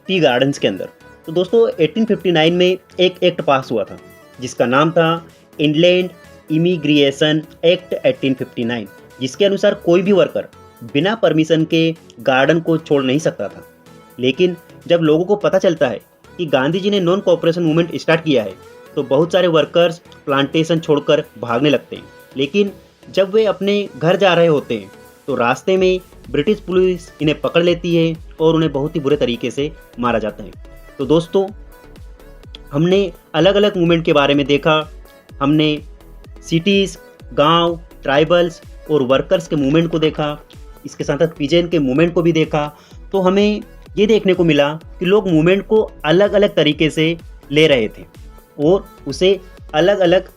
टी गार्डन्स के अंदर। तो दोस्तों 1859 में एक एक्ट पास हुआ था जिसका नाम था इनलैंड इमिग्रेशन एक्ट 1859, जिसके अनुसार कोई भी वर्कर बिना परमिशन के गार्डन को छोड़ नहीं सकता था। लेकिन जब लोगों को पता चलता है कि गांधी जी ने नॉन कोऑपरेशन मूवमेंट स्टार्ट किया है तो बहुत सारे वर्कर्स प्लांटेशन छोड़कर भागने लगते हैं। लेकिन जब वे अपने घर जा रहे होते हैं तो रास्ते में ब्रिटिश पुलिस इन्हें पकड़ लेती है और उन्हें बहुत ही बुरे तरीके से मारा जाता है। तो दोस्तों, हमने अलग अलग मूवमेंट के बारे में देखा। हमने सिटीज़, गांव, ट्राइबल्स और वर्कर्स के मूवमेंट को देखा, इसके साथ साथ पिजन के मूवमेंट को भी देखा। तो हमें ये देखने को मिला कि लोग मूवमेंट को अलग अलग तरीके से ले रहे थे और उसे अलग अलग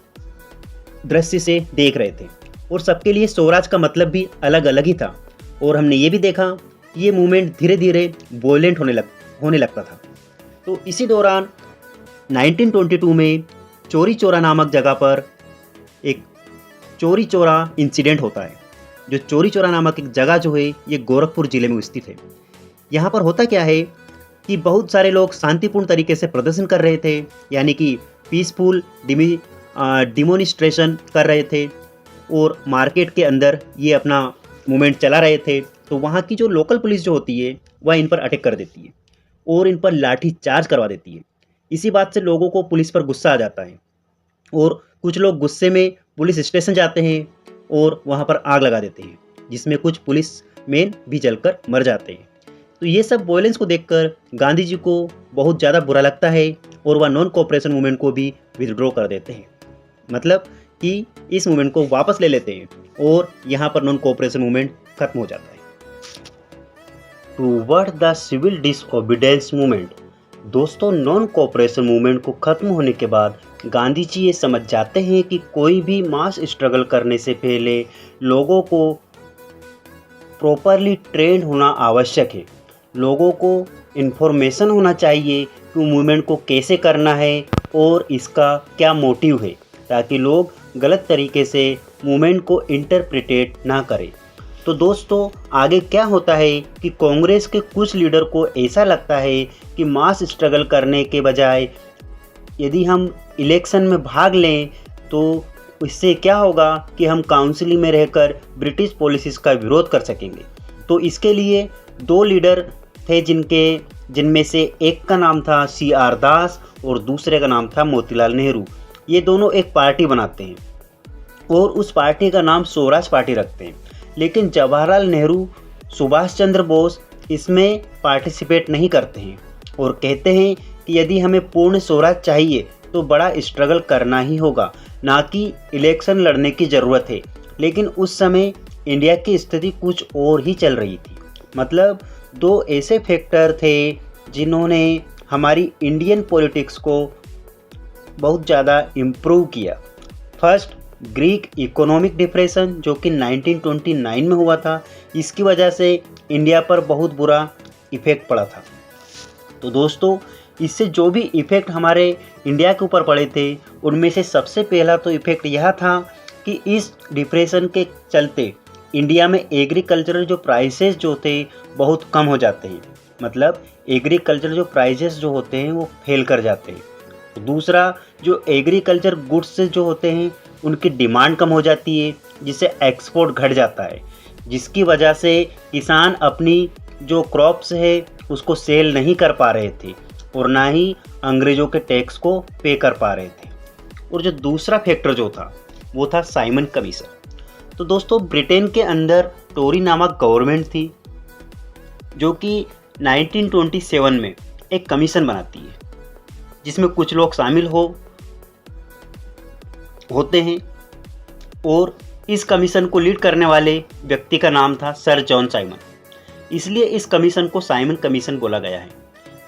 दृष्टि से देख रहे थे, और सबके लिए स्वराज का मतलब भी अलग अलग ही था। और हमने ये भी देखा कि ये मूवमेंट धीरे धीरे वॉयलेंट होने लगता था। तो इसी दौरान 1922 में चोरी चौरा नामक जगह पर एक चोरी चौरा इंसिडेंट होता है। जो चोरी चौरा नामक एक जगह जो है ये गोरखपुर ज़िले में स्थित है। यहाँ पर होता क्या है कि बहुत सारे लोग शांतिपूर्ण तरीके से प्रदर्शन कर रहे थे, यानी कि पीसफुल डिमोनिस्ट्रेशन कर रहे थे, और मार्केट के अंदर ये अपना मूवमेंट चला रहे थे। तो वहाँ की जो लोकल पुलिस जो होती है वह इन पर अटैक कर देती है और इन पर लाठी चार्ज करवा देती है। इसी बात से लोगों को पुलिस पर गुस्सा आ जाता है और कुछ लोग गुस्से में पुलिस स्टेशन जाते हैं और वहाँ पर आग लगा देते हैं, जिसमें कुछ पुलिस मैन भी जलकर मर जाते हैं। तो ये सब वायलेंस को देखकर गांधी जी को बहुत ज़्यादा बुरा लगता है और वह नॉन कोऑपरेशन मूवमेंट को भी विथड्रॉ कर देते हैं, मतलब कि इस मूवमेंट को वापस ले लेते हैं और यहाँ पर नॉन कोऑपरेशन मूवमेंट खत्म हो जाता है। Toward the civil disobedience movement. दोस्तों, नॉन कोऑपरेशन मूवमेंट को खत्म होने के बाद गांधी जी ये समझ जाते हैं कि कोई भी मास स्ट्रगल करने से पहले लोगों को प्रॉपरली ट्रेंड होना आवश्यक है। लोगों को इन्फॉर्मेशन होना चाहिए कि मूवमेंट को कैसे करना है और इसका क्या मोटिव है, ताकि लोग गलत तरीके से मूवमेंट को इंटरप्रिटेट ना करें। तो दोस्तों, आगे क्या होता है कि कांग्रेस के कुछ लीडर को ऐसा लगता है कि मास स्ट्रगल करने के बजाय यदि हम इलेक्शन में भाग लें तो इससे क्या होगा कि हम काउंसिल में रहकर ब्रिटिश पॉलिसीज़ का विरोध कर सकेंगे। तो इसके लिए दो लीडर थे जिनमें से एक का नाम था CR दास और दूसरे का नाम था मोतीलाल नेहरू। ये दोनों एक पार्टी बनाते हैं और उस पार्टी का नाम स्वराज पार्टी रखते हैं। लेकिन जवाहरलाल नेहरू, सुभाष चंद्र बोस इसमें पार्टिसिपेट नहीं करते हैं और कहते हैं कि यदि हमें पूर्ण स्वराज चाहिए तो बड़ा स्ट्रगल करना ही होगा, ना कि इलेक्शन लड़ने की ज़रूरत है। लेकिन उस समय इंडिया की स्थिति कुछ और ही चल रही थी, मतलब दो ऐसे फैक्टर थे जिन्होंने हमारी इंडियन पॉलिटिक्स को बहुत ज़्यादा इम्प्रूव किया। फर्स्ट, ग्रीक इकोनॉमिक डिप्रेशन जो कि 1929 में हुआ था, इसकी वजह से इंडिया पर बहुत बुरा इफ़ेक्ट पड़ा था। तो दोस्तों, इससे जो भी इफ़ेक्ट हमारे इंडिया के ऊपर पड़े थे उनमें से सबसे पहला तो इफ़ेक्ट यह था कि इस डिप्रेशन के चलते इंडिया में एग्रीकल्चरल जो प्राइसेस जो थे बहुत कम हो जाते हैं, मतलब एग्रीकल्चर जो प्राइसेस जो होते हैं वो फेल कर जाते हैं। तो दूसरा, जो एग्रीकल्चर गुड्स जो होते हैं उनकी डिमांड कम हो जाती है, जिससे एक्सपोर्ट घट जाता है, जिसकी वजह से किसान अपनी जो क्रॉप्स है उसको सेल नहीं कर पा रहे थे और ना ही अंग्रेज़ों के टैक्स को पे कर पा रहे थे। और जो दूसरा फैक्टर जो था वो था साइमन कमीशन। तो दोस्तों ब्रिटेन के अंदर टोरी नामक गवर्नमेंट थी जो कि 1927 में एक कमीशन बनाती है जिसमें कुछ लोग शामिल होते हैं और इस कमीशन को लीड करने वाले व्यक्ति का नाम था सर जॉन साइमन। इसलिए इस कमीशन को साइमन कमीशन बोला गया है।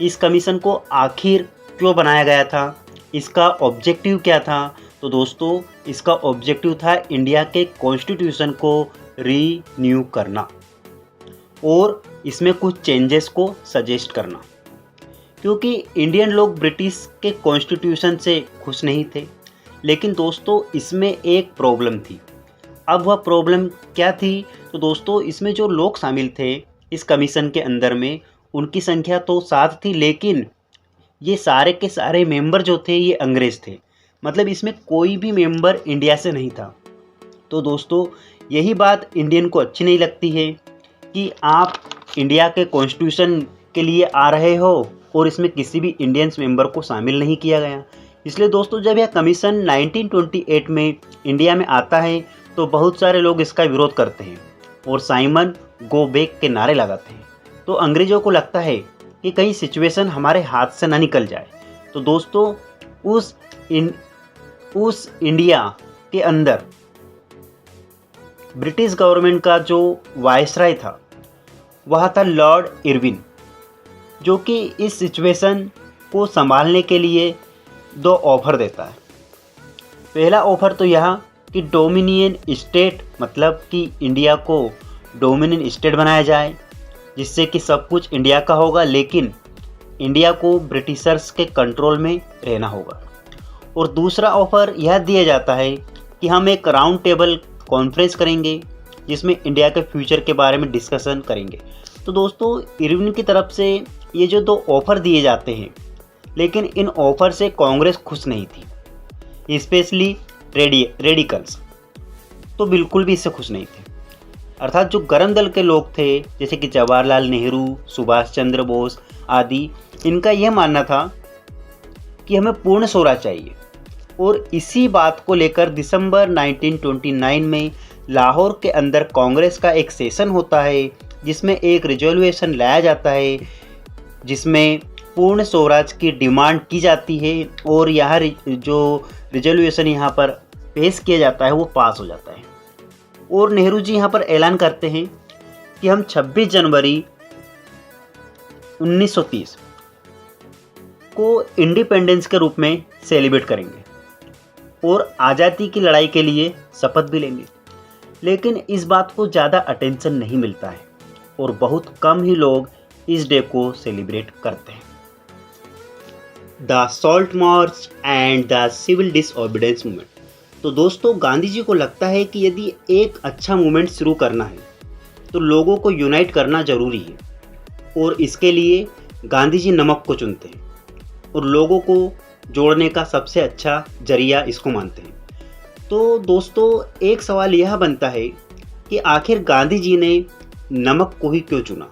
इस कमीशन को आखिर क्यों बनाया गया था, इसका ऑब्जेक्टिव क्या था? तो दोस्तों इसका ऑब्जेक्टिव था इंडिया के कॉन्स्टिट्यूशन को रीन्यू करना और इसमें कुछ चेंजेस को सजेस्ट करना, क्योंकि इंडियन लोग ब्रिटिश के कॉन्स्टिट्यूशन से खुश नहीं थे। लेकिन दोस्तों इसमें एक प्रॉब्लम थी। अब वह प्रॉब्लम क्या थी? तो दोस्तों इसमें जो लोग शामिल थे इस कमीशन के अंदर में, उनकी संख्या तो 7 थी, लेकिन ये सारे के सारे मेंबर जो थे ये अंग्रेज़ थे। मतलब इसमें कोई भी मेंबर इंडिया से नहीं था। तो दोस्तों यही बात इंडियन को अच्छी नहीं लगती है कि आप इंडिया के कॉन्स्टिट्यूशन के लिए आ रहे हो और इसमें किसी भी इंडियंस मेंबर को शामिल नहीं किया गया। इसलिए दोस्तों जब यह कमीशन 1928 में इंडिया में आता है तो बहुत सारे लोग इसका विरोध करते हैं और साइमन गो बैक के नारे लगाते हैं। तो अंग्रेज़ों को लगता है कि कहीं सिचुएशन हमारे हाथ से ना निकल जाए। तो दोस्तों उस इंडिया के अंदर ब्रिटिश गवर्नमेंट का जो वायसराय था वह था लॉर्ड इरविन, जो कि इस सिचुएशन को संभालने के लिए 2 ऑफ़र देता है। पहला ऑफ़र तो यह कि डोमिनियन स्टेट, मतलब कि इंडिया को डोमिनियन स्टेट बनाया जाए जिससे कि सब कुछ इंडिया का होगा, लेकिन इंडिया को ब्रिटिशर्स के कंट्रोल में रहना होगा। और दूसरा ऑफ़र यह दिया जाता है कि हम एक राउंड टेबल कॉन्फ्रेंस करेंगे जिसमें इंडिया के फ्यूचर के बारे में डिस्कशन करेंगे। तो दोस्तों इरविन की तरफ से ये जो 2 ऑफ़र दिए जाते हैं, लेकिन इन ऑफ़र से कांग्रेस खुश नहीं थी, स्पेशली रेडिकल्स तो बिल्कुल भी इससे खुश नहीं थे। अर्थात जो गरम दल के लोग थे जैसे कि जवाहरलाल नेहरू, सुभाष चंद्र बोस आदि, इनका यह मानना था कि हमें पूर्ण स्वराज चाहिए। और इसी बात को लेकर दिसंबर 1929 में लाहौर के अंदर कांग्रेस का एक सेशन होता है जिसमें एक रिजोल्यूशन लाया जाता है जिसमें पूर्ण स्वराज की डिमांड की जाती है और यह जो रिजोल्यूशन यहाँ पर पेश किया जाता है वो पास हो जाता है। और नेहरू जी यहाँ पर ऐलान करते हैं कि हम 26 जनवरी 1930 को इंडिपेंडेंस के रूप में सेलिब्रेट करेंगे और आज़ादी की लड़ाई के लिए शपथ भी लेंगे। लेकिन इस बात को ज़्यादा अटेंशन नहीं मिलता है और बहुत कम ही लोग इस डे को सेलिब्रेट करते हैं। The salt march and the civil disobedience movement. तो दोस्तों गांधी जी को लगता है कि यदि एक अच्छा मूवमेंट शुरू करना है तो लोगों को यूनाइट करना ज़रूरी है और इसके लिए गांधी जी नमक को चुनते हैं और लोगों को जोड़ने का सबसे अच्छा जरिया इसको मानते हैं। तो दोस्तों एक सवाल यह बनता है कि आखिर गांधी जी ने नमक को ही क्यों चुना?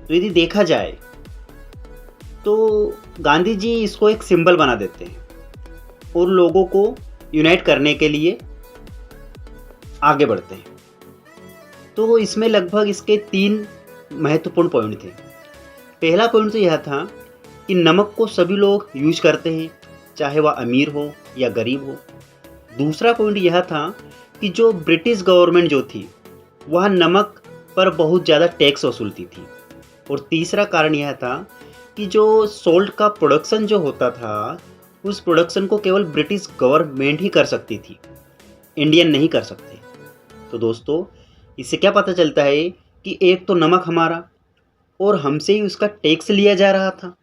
तो यदि देखा जाए तो गांधी जी इसको एक सिंबल बना देते हैं और लोगों को यूनाइट करने के लिए आगे बढ़ते हैं। तो इसमें लगभग इसके 3 महत्वपूर्ण पॉइंट थे। पहला पॉइंट तो यह था कि नमक को सभी लोग यूज करते हैं, चाहे वह अमीर हो या गरीब हो। दूसरा पॉइंट यह था कि जो ब्रिटिश गवर्नमेंट जो थी वह नमक पर बहुत ज़्यादा टैक्स वसूलती थी। और तीसरा कारण यह था कि जो सोल्ट का प्रोडक्शन जो होता था उस प्रोडक्शन को केवल ब्रिटिश गवर्नमेंट ही कर सकती थी, इंडियन नहीं कर सकते। तो दोस्तों इससे क्या पता चलता है कि एक तो नमक हमारा और हमसे ही उसका टैक्स लिया जा रहा था।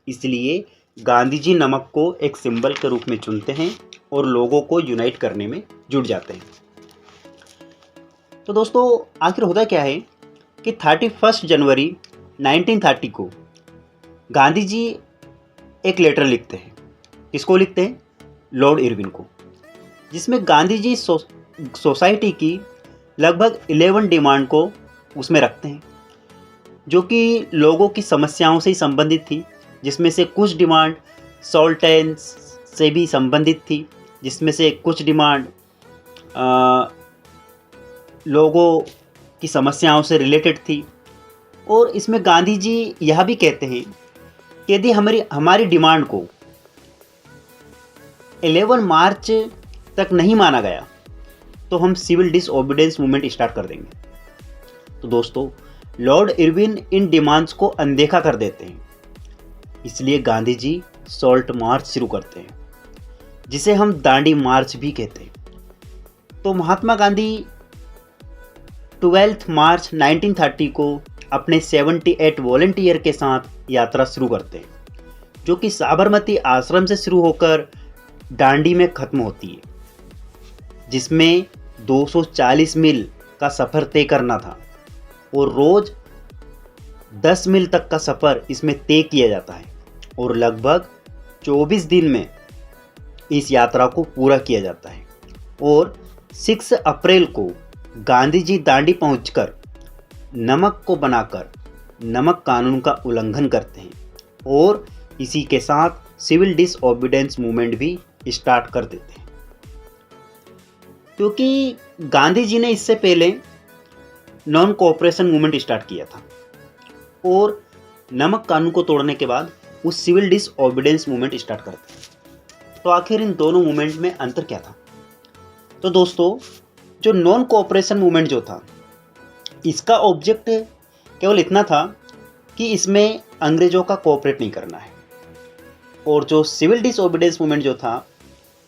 इसलिए गांधी जी नमक को एक सिंबल के रूप में चुनते हैं और लोगों को यूनाइट करने में जुट जाते हैं। तो दोस्तों आखिर होता क्या है कि 31 जनवरी 1930 को गांधी जी एक लेटर लिखते हैं। किसको लिखते हैं? लॉर्ड इरविन को, जिसमें गांधी जी सोसाइटी की लगभग 11 डिमांड को उसमें रखते हैं जो कि लोगों की समस्याओं से ही संबंधित थी, जिसमें से कुछ डिमांड सॉल्टेंस से भी संबंधित थी, जिसमें से कुछ डिमांड लोगों की समस्याओं से रिलेटेड थी। और इसमें गांधी जी यह भी कहते हैं कि यदि हमारी हमारी डिमांड को 11 मार्च तक नहीं माना गया तो हम सिविल डिसओबीडियंस मूवमेंट स्टार्ट कर देंगे। तो दोस्तों, लॉर्ड इरविन इन डिमांड्स को अनदेखा कर देते हैं, इसलिए गांधी जी सॉल्ट मार्च शुरू करते हैं, जिसे हम दांडी मार्च भी कहते हैं। तो महात्मा गांधी 12 मार्च 1930 को अपने 78 वॉलंटियर के साथ यात्रा शुरू करते हैं, जो कि साबरमती आश्रम से शुरू होकर दांडी में ख़त्म होती है, जिसमें 240 मील का सफ़र तय करना था और रोज़ 10 मील तक का सफ़र इसमें तय किया जाता है और लगभग 24 दिन में इस यात्रा को पूरा किया जाता है। और 6 अप्रैल को गांधी जी दांडी पहुंचकर नमक को बनाकर नमक कानून का उल्लंघन करते हैं और इसी के साथ सिविल डिसओबीडियंस मूवमेंट भी स्टार्ट कर देते हैं। क्योंकि गांधी जी ने इससे पहले नॉन कोऑपरेशन मूवमेंट स्टार्ट किया था और नमक कानून को तोड़ने के बाद वो सिविल डिसओबीडियंस मूवमेंट स्टार्ट करते हैं। तो आखिर इन दोनों मूवमेंट में अंतर क्या था? तो दोस्तों, जो नॉन कोऑपरेशन मूवमेंट जो था, इसका ऑब्जेक्ट केवल इतना था कि इसमें अंग्रेज़ों का कोऑपरेट नहीं करना है, और जो सिविल डिसओबीडियंस मूवमेंट जो था,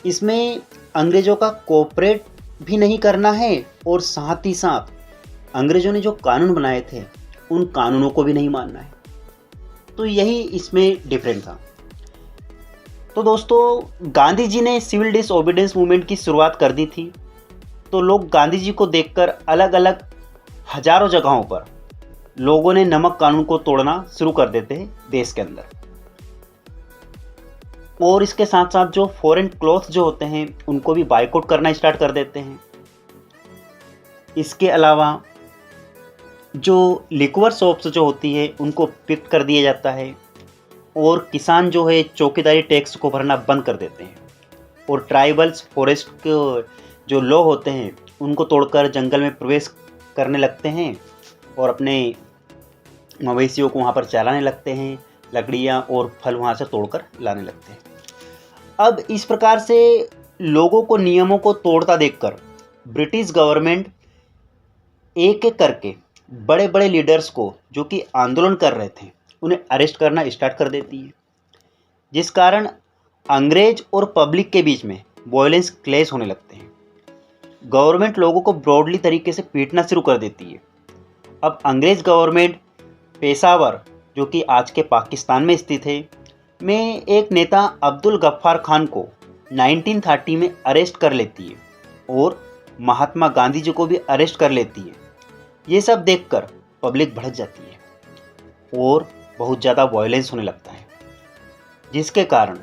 इसमें अंग्रेज़ों का कोऑपरेट भी नहीं करना है और साथ ही साथ अंग्रेज़ों ने जो कानून बनाए थे उन कानूनों को भी नहीं मानना है। तो यही इसमें डिफरेंट था। तो दोस्तों, गांधी जी ने सिविल डिसओबीडियंस मूवमेंट की शुरुआत कर दी थी, तो लोग गांधी जी को देखकर अलग अलग हजारों जगहों पर लोगों ने नमक कानून को तोड़ना शुरू कर देते हैं देश के अंदर। और इसके साथ साथ जो फॉरेन क्लॉथ जो होते हैं उनको भी बायकॉट करना स्टार्ट कर देते हैं। इसके अलावा जो लिक्वर शॉप्स जो होती है उनको पिक कर दिया जाता है और किसान जो है चौकीदारी टैक्स को भरना बंद कर देते हैं और ट्राइबल्स फॉरेस्ट के जो लॉ होते हैं उनको तोड़कर जंगल में प्रवेश करने लगते हैं और अपने मवेशियों को वहाँ पर चलाने लगते हैं, लकड़ियाँ और फल वहाँ से तोड़कर लाने लगते हैं। अब इस प्रकार से लोगों को नियमों को तोड़ता देखकर ब्रिटिश गवर्नमेंट एक एक करके बड़े बड़े लीडर्स को जो कि आंदोलन कर रहे थे उन्हें अरेस्ट करना स्टार्ट कर देती है, जिस कारण अंग्रेज और पब्लिक के बीच में वायलेंस क्लैश होने लगते हैं। गवर्नमेंट लोगों को ब्रॉडली तरीके से पीटना शुरू कर देती है। अब अंग्रेज गवर्नमेंट पेशावर, जो कि आज के पाकिस्तान में स्थित है, में एक नेता अब्दुल गफ्फार खान को 1930 में अरेस्ट कर लेती है और महात्मा गांधी जी को भी अरेस्ट कर लेती है। ये सब देखकर पब्लिक भड़क जाती है और बहुत ज़्यादा वायलेंस होने लगता है, जिसके कारण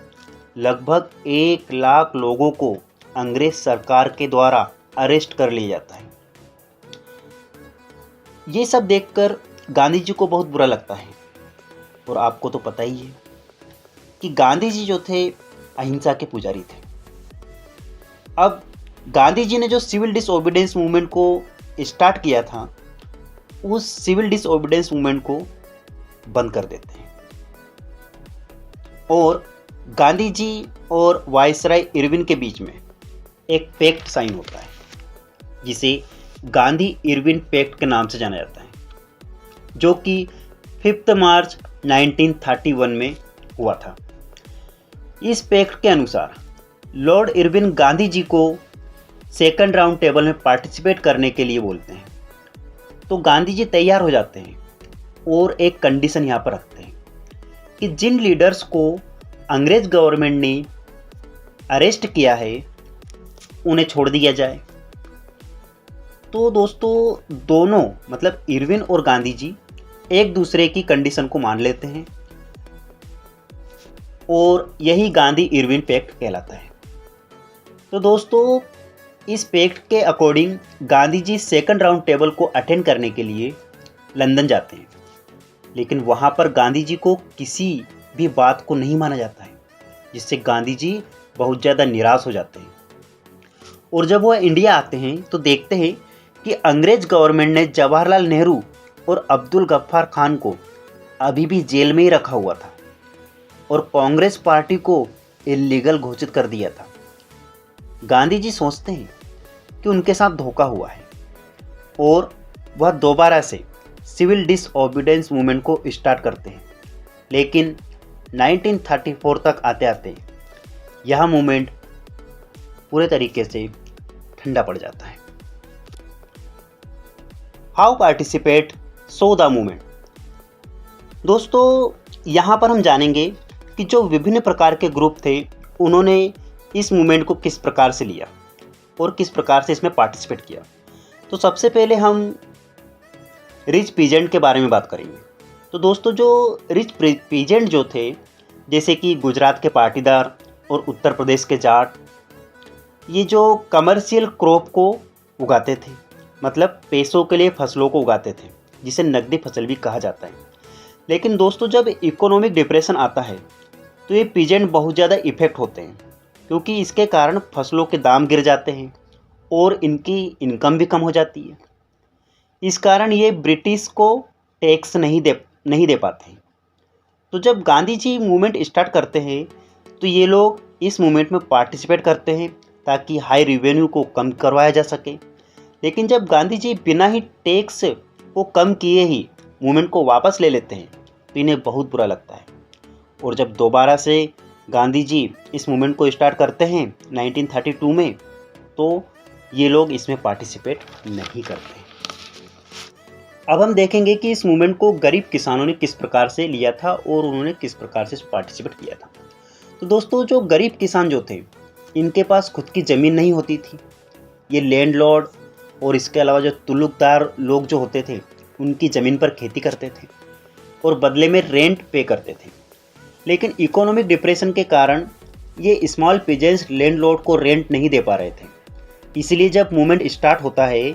लगभग 1 लाख लोगों को अंग्रेज सरकार के द्वारा अरेस्ट कर लिया जाता है। ये सब देखकर गांधी जी को बहुत बुरा लगता है और आपको तो पता ही है कि गांधी जी जो थे अहिंसा के पुजारी थे। अब गांधी जी ने जो सिविल डिसओबीडियंस मूवमेंट को स्टार्ट किया था, उस सिविल डिसओबीडियंस मूवमेंट को बंद कर देते हैं और गांधी जी और वायसराय इरविन के बीच में एक पैक्ट साइन होता है, जिसे गांधी इरविन पैक्ट के नाम से जाना जाता है, जो कि 5 मार्च 1931 में हुआ था। इस पैक्ट के अनुसार लॉर्ड इरविन गांधी जी को सेकंड राउंड टेबल में पार्टिसिपेट करने के लिए बोलते हैं। तो गांधी जी तैयार हो जाते हैं और एक कंडीशन यहाँ पर रखते हैं कि जिन लीडर्स को अंग्रेज गवर्नमेंट ने अरेस्ट किया है उन्हें छोड़ दिया जाए। तो दोस्तों, दोनों मतलब इरविन और गांधी जी एक दूसरे की कंडीशन को मान लेते हैं और यही गांधी इरविन पैक्ट कहलाता है। तो दोस्तों, इस पैक्ट के according Gandhi ji second round table को अटेंड करने के लिए लंदन जाते हैं, लेकिन वहाँ पर गांधी जी को किसी भी बात को नहीं माना जाता है, जिससे गांधी जी बहुत ज़्यादा निराश हो जाते हैं और जब वह इंडिया आते हैं तो देखते हैं कि अंग्रेज गवर्नमेंट ने जवाहरलाल नेहरू और अब्दुल गफ्फार खान को अभी भी जेल में ही रखा हुआ था और कांग्रेस पार्टी को इल्लीगल घोषित कर दिया था। गांधी जी सोचते हैं कि उनके साथ धोखा हुआ है और वह दोबारा से सिविल डिसओबीडियंस मूवमेंट को स्टार्ट करते हैं, लेकिन 1934 तक आते आते यह मूवमेंट पूरे तरीके से ठंडा पड़ जाता है। How participate so the movement. दोस्तों, यहाँ पर हम जानेंगे कि जो विभिन्न प्रकार के ग्रुप थे उन्होंने इस मूवमेंट को किस प्रकार से लिया और किस प्रकार से इसमें पार्टिसिपेट किया। तो सबसे पहले हम रिच पीजेंट के बारे में बात करेंगे। तो दोस्तों, जो रिच पीजेंट जो थे, जैसे कि गुजरात के पाटीदार और उत्तर प्रदेश के जाट, ये जो कमर्शियल क्रॉप को उगाते थे, मतलब पैसों के लिए फसलों को उगाते थे, जिसे नकदी फसल भी कहा जाता है। लेकिन दोस्तों, जब इकोनॉमिक डिप्रेशन आता है तो ये पीजेंट बहुत ज़्यादा इफ़ेक्ट होते हैं, क्योंकि इसके कारण फसलों के दाम गिर जाते हैं और इनकी इनकम भी कम हो जाती है। इस कारण ये ब्रिटिश को टैक्स नहीं दे पाते। तो जब गांधी जी मूवमेंट स्टार्ट करते हैं तो ये लोग इस मूवमेंट में पार्टिसिपेट करते हैं ताकि हाई रेवेन्यू को कम करवाया जा सके। लेकिन जब गांधी जी बिना ही टैक्स को कम किए ही मूवमेंट को वापस ले लेते हैं तो इन्हें बहुत बुरा लगता है। और जब दोबारा से गांधी जी इस मूवमेंट को स्टार्ट करते हैं 1932 में, तो ये लोग इसमें पार्टिसिपेट नहीं करते। अब हम देखेंगे कि इस मूवमेंट को गरीब किसानों ने किस प्रकार से लिया था और उन्होंने किस प्रकार से पार्टिसिपेट किया था। तो दोस्तों, जो गरीब किसान जो थे, इनके पास खुद की ज़मीन नहीं होती थी। ये लैंडलॉर्ड और इसके अलावा जो तुल्लुकदार लोग जो होते थे, उनकी ज़मीन पर खेती करते थे और बदले में रेंट पे करते थे। लेकिन इकोनॉमिक डिप्रेशन के कारण ये स्मॉल पीजेंट्स लैंडलॉर्ड को रेंट नहीं दे पा रहे थे। इसलिए जब मूवमेंट स्टार्ट होता है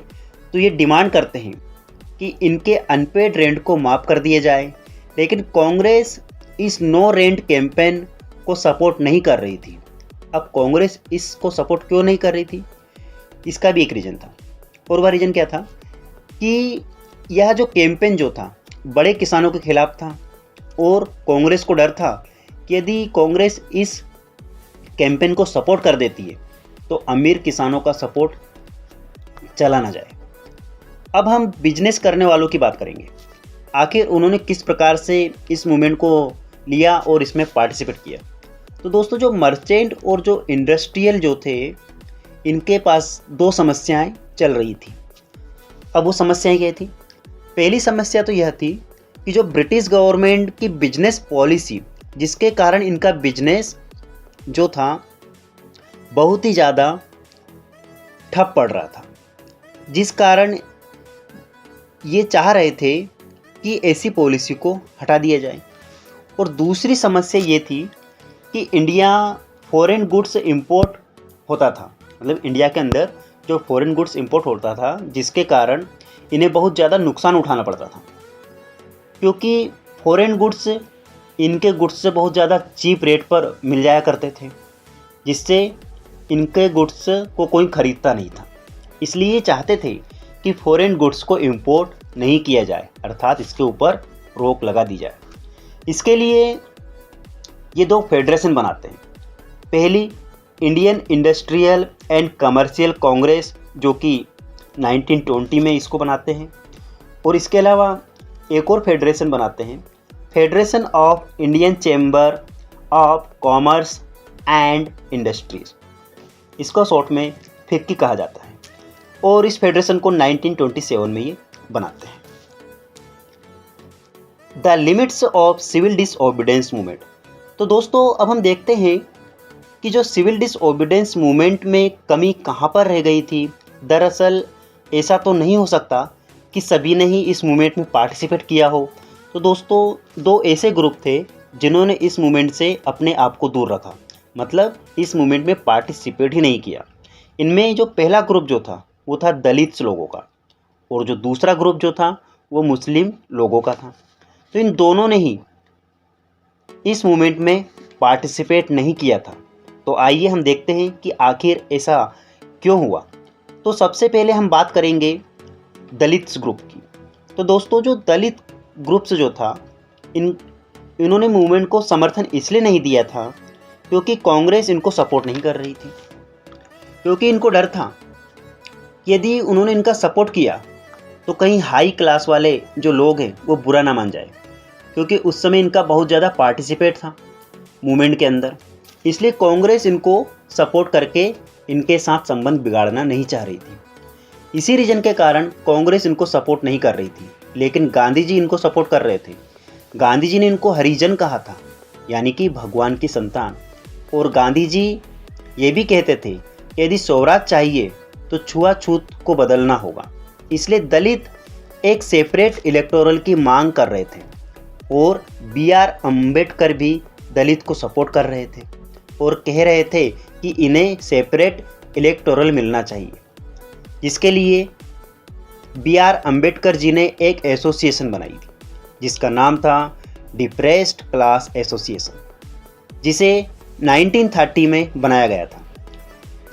तो ये डिमांड करते हैं कि इनके अनपेड रेंट को माफ़ कर दिया जाए। लेकिन कांग्रेस इस नो रेंट कैंपेन को सपोर्ट नहीं कर रही थी। अब कांग्रेस इसको सपोर्ट क्यों नहीं कर रही थी, इसका भी एक रीज़न था। और वह रीज़न क्या था कि यह जो कैंपेन जो था बड़े किसानों के खिलाफ था और कांग्रेस को डर था कि यदि कांग्रेस इस कैंपेन को सपोर्ट कर देती है तो अमीर किसानों का सपोर्ट चला ना जाए। अब हम बिजनेस करने वालों की बात करेंगे। आखिर उन्होंने किस प्रकार से इस मूवमेंट को लिया और इसमें पार्टिसिपेट किया। तो दोस्तों, जो मर्चेंट और जो इंडस्ट्रियल जो थे, इनके पास दो समस्याएं चल रही थी। अब वो समस्याएं क्या थी? पहली समस्या तो यह थी कि जो ब्रिटिश गवर्नमेंट की बिजनेस पॉलिसी, जिसके कारण इनका बिजनेस जो था बहुत ही ज़्यादा ठप पड़ रहा था, जिस कारण ये चाह रहे थे कि ऐसी पॉलिसी को हटा दिया जाए। और दूसरी समस्या ये थी कि इंडिया फॉरेन गुड्स इंपोर्ट होता था, मतलब इंडिया के अंदर जो फॉरेन गुड्स इंपोर्ट होता था, जिसके कारण इन्हें बहुत ज़्यादा नुकसान उठाना पड़ता था, क्योंकि फॉरेन गुड्स इनके गुड्स से बहुत ज़्यादा चीप रेट पर मिल जाया करते थे, जिससे इनके गुड्स को कोई ख़रीदता नहीं था। इसलिए ये चाहते थे कि फॉरेन गुड्स को इंपोर्ट नहीं किया जाए, अर्थात इसके ऊपर रोक लगा दी जाए। इसके लिए ये दो फेडरेशन बनाते हैं। पहली Indian industrial and commercial Congress, जो कि 1920 में इसको बनाते हैं, और इसके अलावा एक और फेडरेशन बनाते हैं, federation of Indian chamber of commerce and industries. इसको शॉर्ट में फिक्की कहा जाता है, और इस फेडरेशन को 1927 में ये बनाते हैं। The limits of civil disobedience movement. तो दोस्तों, अब हम देखते हैं कि जो सिविल डिसओबीडियंस मूवमेंट में कमी कहाँ पर रह गई थी। दरअसल ऐसा तो नहीं हो सकता कि सभी ने ही इस मूवमेंट में पार्टिसिपेट किया हो। तो दोस्तों, दो ऐसे ग्रुप थे जिन्होंने इस मूवमेंट से अपने आप को दूर रखा, मतलब इस मूवमेंट में पार्टिसिपेट ही नहीं किया। इनमें जो पहला ग्रुप जो था वो था दलित लोगों का, और जो दूसरा ग्रुप जो था वो मुस्लिम लोगों का था। तो इन दोनों ने ही इस मूवमेंट में पार्टिसिपेट नहीं किया था। तो आइए हम देखते हैं कि आखिर ऐसा क्यों हुआ? तो सबसे पहले हम बात करेंगे दलित ग्रुप की। तो दोस्तों जो दलित ग्रुप्स जो था इन्होंने मूवमेंट को समर्थन इसलिए नहीं दिया था क्योंकि कांग्रेस इनको सपोर्ट नहीं कर रही थी, क्योंकि इनको डर था यदि उन्होंने इनका सपोर्ट किया तो कहीं हाई क्लास वाले जो लोग हैं वो बुरा ना मान जाए, क्योंकि उस समय इनका बहुत ज़्यादा पार्टिसिपेट था मूवमेंट के अंदर। इसलिए कांग्रेस इनको सपोर्ट करके इनके साथ संबंध बिगाड़ना नहीं चाह रही थी। इसी रीजन के कारण कांग्रेस इनको सपोर्ट नहीं कर रही थी, लेकिन गांधी जी इनको सपोर्ट कर रहे थे। गांधी जी ने इनको हरिजन कहा था, यानी कि भगवान की संतान। और गांधी जी ये भी कहते थे कि यदि स्वराज चाहिए तो छुआछूत को बदलना होगा। इसलिए दलित एक सेपरेट इलेक्टोरल की मांग कर रहे थे और BR अम्बेडकर भी दलित को सपोर्ट कर रहे थे और कह रहे थे कि इन्हें सेपरेट इलेक्टोरल मिलना चाहिए, जिसके लिए BR अम्बेडकर जी ने एक एसोसिएशन बनाई थी जिसका नाम था डिप्रेस्ड क्लास एसोसिएशन, जिसे 1930 में बनाया गया था।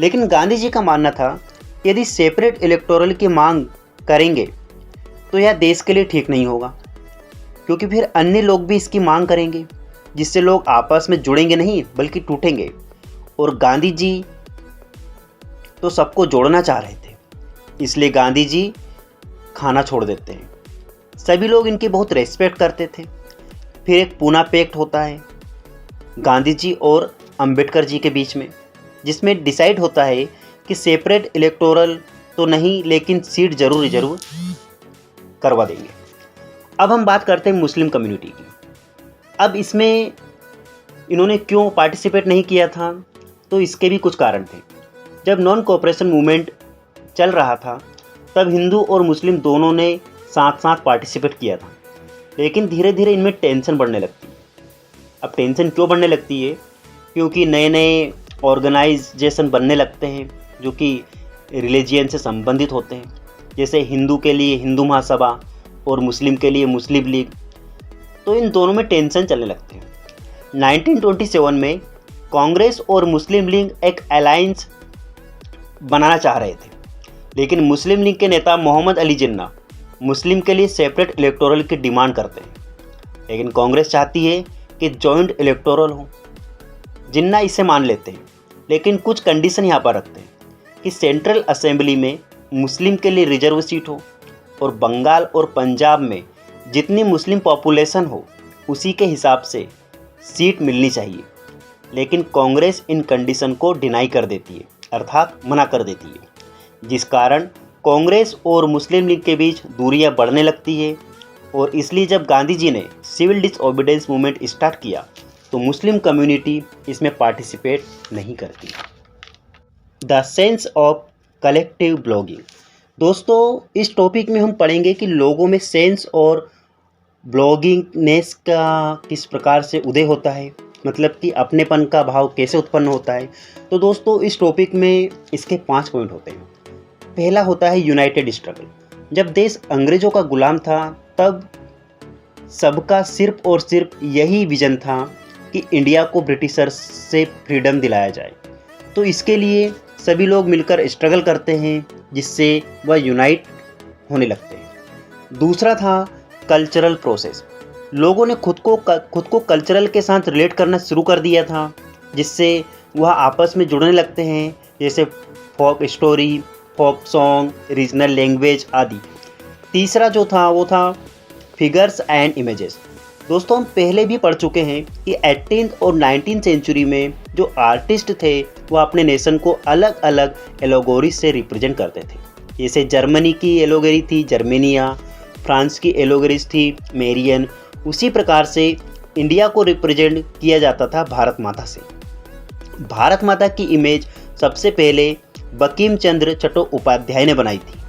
लेकिन गांधी जी का मानना था यदि सेपरेट इलेक्टोरल की मांग करेंगे तो यह देश के लिए ठीक नहीं होगा, क्योंकि फिर अन्य लोग भी इसकी मांग करेंगे, जिससे लोग आपस में जुड़ेंगे नहीं बल्कि टूटेंगे। और गांधी जी तो सबको जोड़ना चाह रहे थे, इसलिए गांधी जी खाना छोड़ देते हैं। सभी लोग इनकी बहुत रेस्पेक्ट करते थे। फिर एक पूना पैक्ट होता है गांधी जी और अंबेडकर जी के बीच में, जिसमें डिसाइड होता है कि सेपरेट इलेक्टोरल तो नहीं, लेकिन सीट जरूर करवा देंगे। अब हम बात करते हैं मुस्लिम कम्युनिटी की। अब इसमें इन्होंने क्यों पार्टिसिपेट नहीं किया था, तो इसके भी कुछ कारण थे। जब नॉन कोऑपरेशन मूवमेंट चल रहा था तब हिंदू और मुस्लिम दोनों ने साथ साथ पार्टिसिपेट किया था, लेकिन धीरे धीरे इनमें टेंशन बढ़ने लगती है। अब टेंशन क्यों बढ़ने लगती है? क्योंकि नए नए ऑर्गेनाइजेशन बनने लगते हैं जो कि रिलीजियन से संबंधित होते हैं, जैसे हिंदू के लिए हिंदू महासभा और मुस्लिम के लिए मुस्लिम लीग। तो इन दोनों में टेंशन चलने लगते हैं। 1927 में कांग्रेस और मुस्लिम लीग एक अलायंस बनाना चाह रहे थे, लेकिन मुस्लिम लीग के नेता मोहम्मद अली जिन्ना मुस्लिम के लिए सेपरेट इलेक्टोरल की डिमांड करते हैं, लेकिन कांग्रेस चाहती है कि जॉइंट इलेक्टोरल हो। जिन्ना इसे मान लेते हैं, लेकिन कुछ कंडीशन यहाँ पर रखते हैं कि सेंट्रल असेंबली में मुस्लिम के लिए रिजर्व सीट हो और बंगाल और पंजाब में जितनी मुस्लिम पॉपुलेशन हो उसी के हिसाब से सीट मिलनी चाहिए। लेकिन कांग्रेस इन कंडीशन को डिनाई कर देती है, अर्थात मना कर देती है, जिस कारण कांग्रेस और मुस्लिम लीग के बीच दूरियां बढ़ने लगती है। और इसलिए जब गांधी जी ने सिविल डिसओबीडियंस मूवमेंट स्टार्ट किया तो मुस्लिम कम्युनिटी इसमें पार्टिसिपेट नहीं करती। The sense of collective blogging. दोस्तों इस टॉपिक में हम पढ़ेंगे कि लोगों में सेंस और ब्लॉगिंगनेस का किस प्रकार से उदय होता है, मतलब कि अपनेपन का भाव कैसे उत्पन्न होता है। तो दोस्तों इस टॉपिक में इसके 5 पॉइंट होते हैं। पहला होता है यूनाइटेड स्ट्रगल। जब देश अंग्रेज़ों का गुलाम था तब सबका सिर्फ और सिर्फ यही विजन था कि इंडिया को ब्रिटिशर्स से फ्रीडम दिलाया जाए। तो इसके लिए सभी लोग मिलकर स्ट्रगल करते हैं, जिससे वह यूनाइट होने लगते हैं। दूसरा था कल्चरल प्रोसेस। लोगों ने खुद को कल्चरल के साथ रिलेट करना शुरू कर दिया था, जिससे वह आपस में जुड़ने लगते हैं, जैसे folk story, folk song, regional language आदि। तीसरा जो था वो था फिगर्स एंड इमेजेस। दोस्तों हम पहले भी पढ़ चुके हैं कि 18th और 19th सेंचुरी में जो आर्टिस्ट थे वो अपने नेशन को अलग अलग एलोगोरी से रिप्रेजेंट करते थे। जैसे जर्मनी की एलोगरी थी जर्मेनिया, फ्रांस की एलोगरीज थी मेरियन। उसी प्रकार से इंडिया को रिप्रेजेंट किया जाता था भारत माता से। भारत माता की इमेज सबसे पहले बंकिम चंद्र चट्टोपाध्याय ने बनाई थी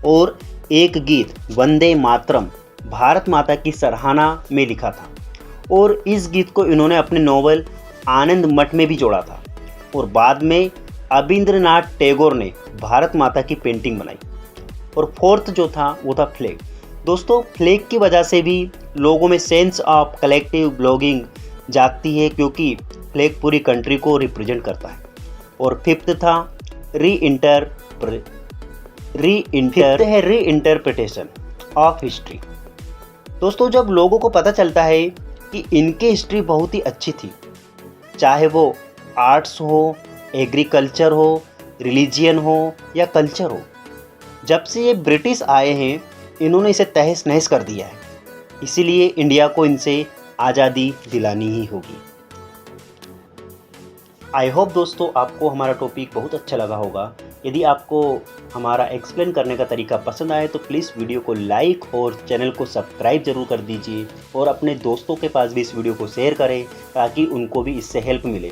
और एक गीत वंदे मातरम भारत माता की सराहना में लिखा था, और इस गीत को इन्होंने अपने नॉवल आनंद मठ में भी जोड़ा था। और बाद में अबिंद्रनाथ टैगोर ने भारत माता की पेंटिंग बनाई। और फोर्थ जो था वो था फ्लैग। दोस्तों फ्लैग की वजह से भी लोगों में सेंस ऑफ कलेक्टिव ब्लॉगिंग जागती है, क्योंकि फ्लैग पूरी कंट्री को रिप्रेजेंट करता है। और फिफ्थ था रीइंटरप्रिटेशन ऑफ हिस्ट्री। दोस्तों जब लोगों को पता चलता है कि इनकी हिस्ट्री बहुत ही अच्छी थी, चाहे वो आर्ट्स हो, एग्रीकल्चर हो, रिलीजियन हो या कल्चर हो, जब से ये ब्रिटिश आए हैं इन्होंने इसे तहस नहस कर दिया है। इसीलिए इंडिया को इनसे आज़ादी दिलानी ही होगी। आई होप दोस्तों आपको हमारा टॉपिक बहुत अच्छा लगा होगा। यदि आपको हमारा एक्सप्लेन करने का तरीका पसंद आए तो प्लीज़ वीडियो को लाइक और चैनल को सब्सक्राइब जरूर कर दीजिए और अपने दोस्तों के पास भी इस वीडियो को शेयर करें ताकि उनको भी इससे हेल्प मिले।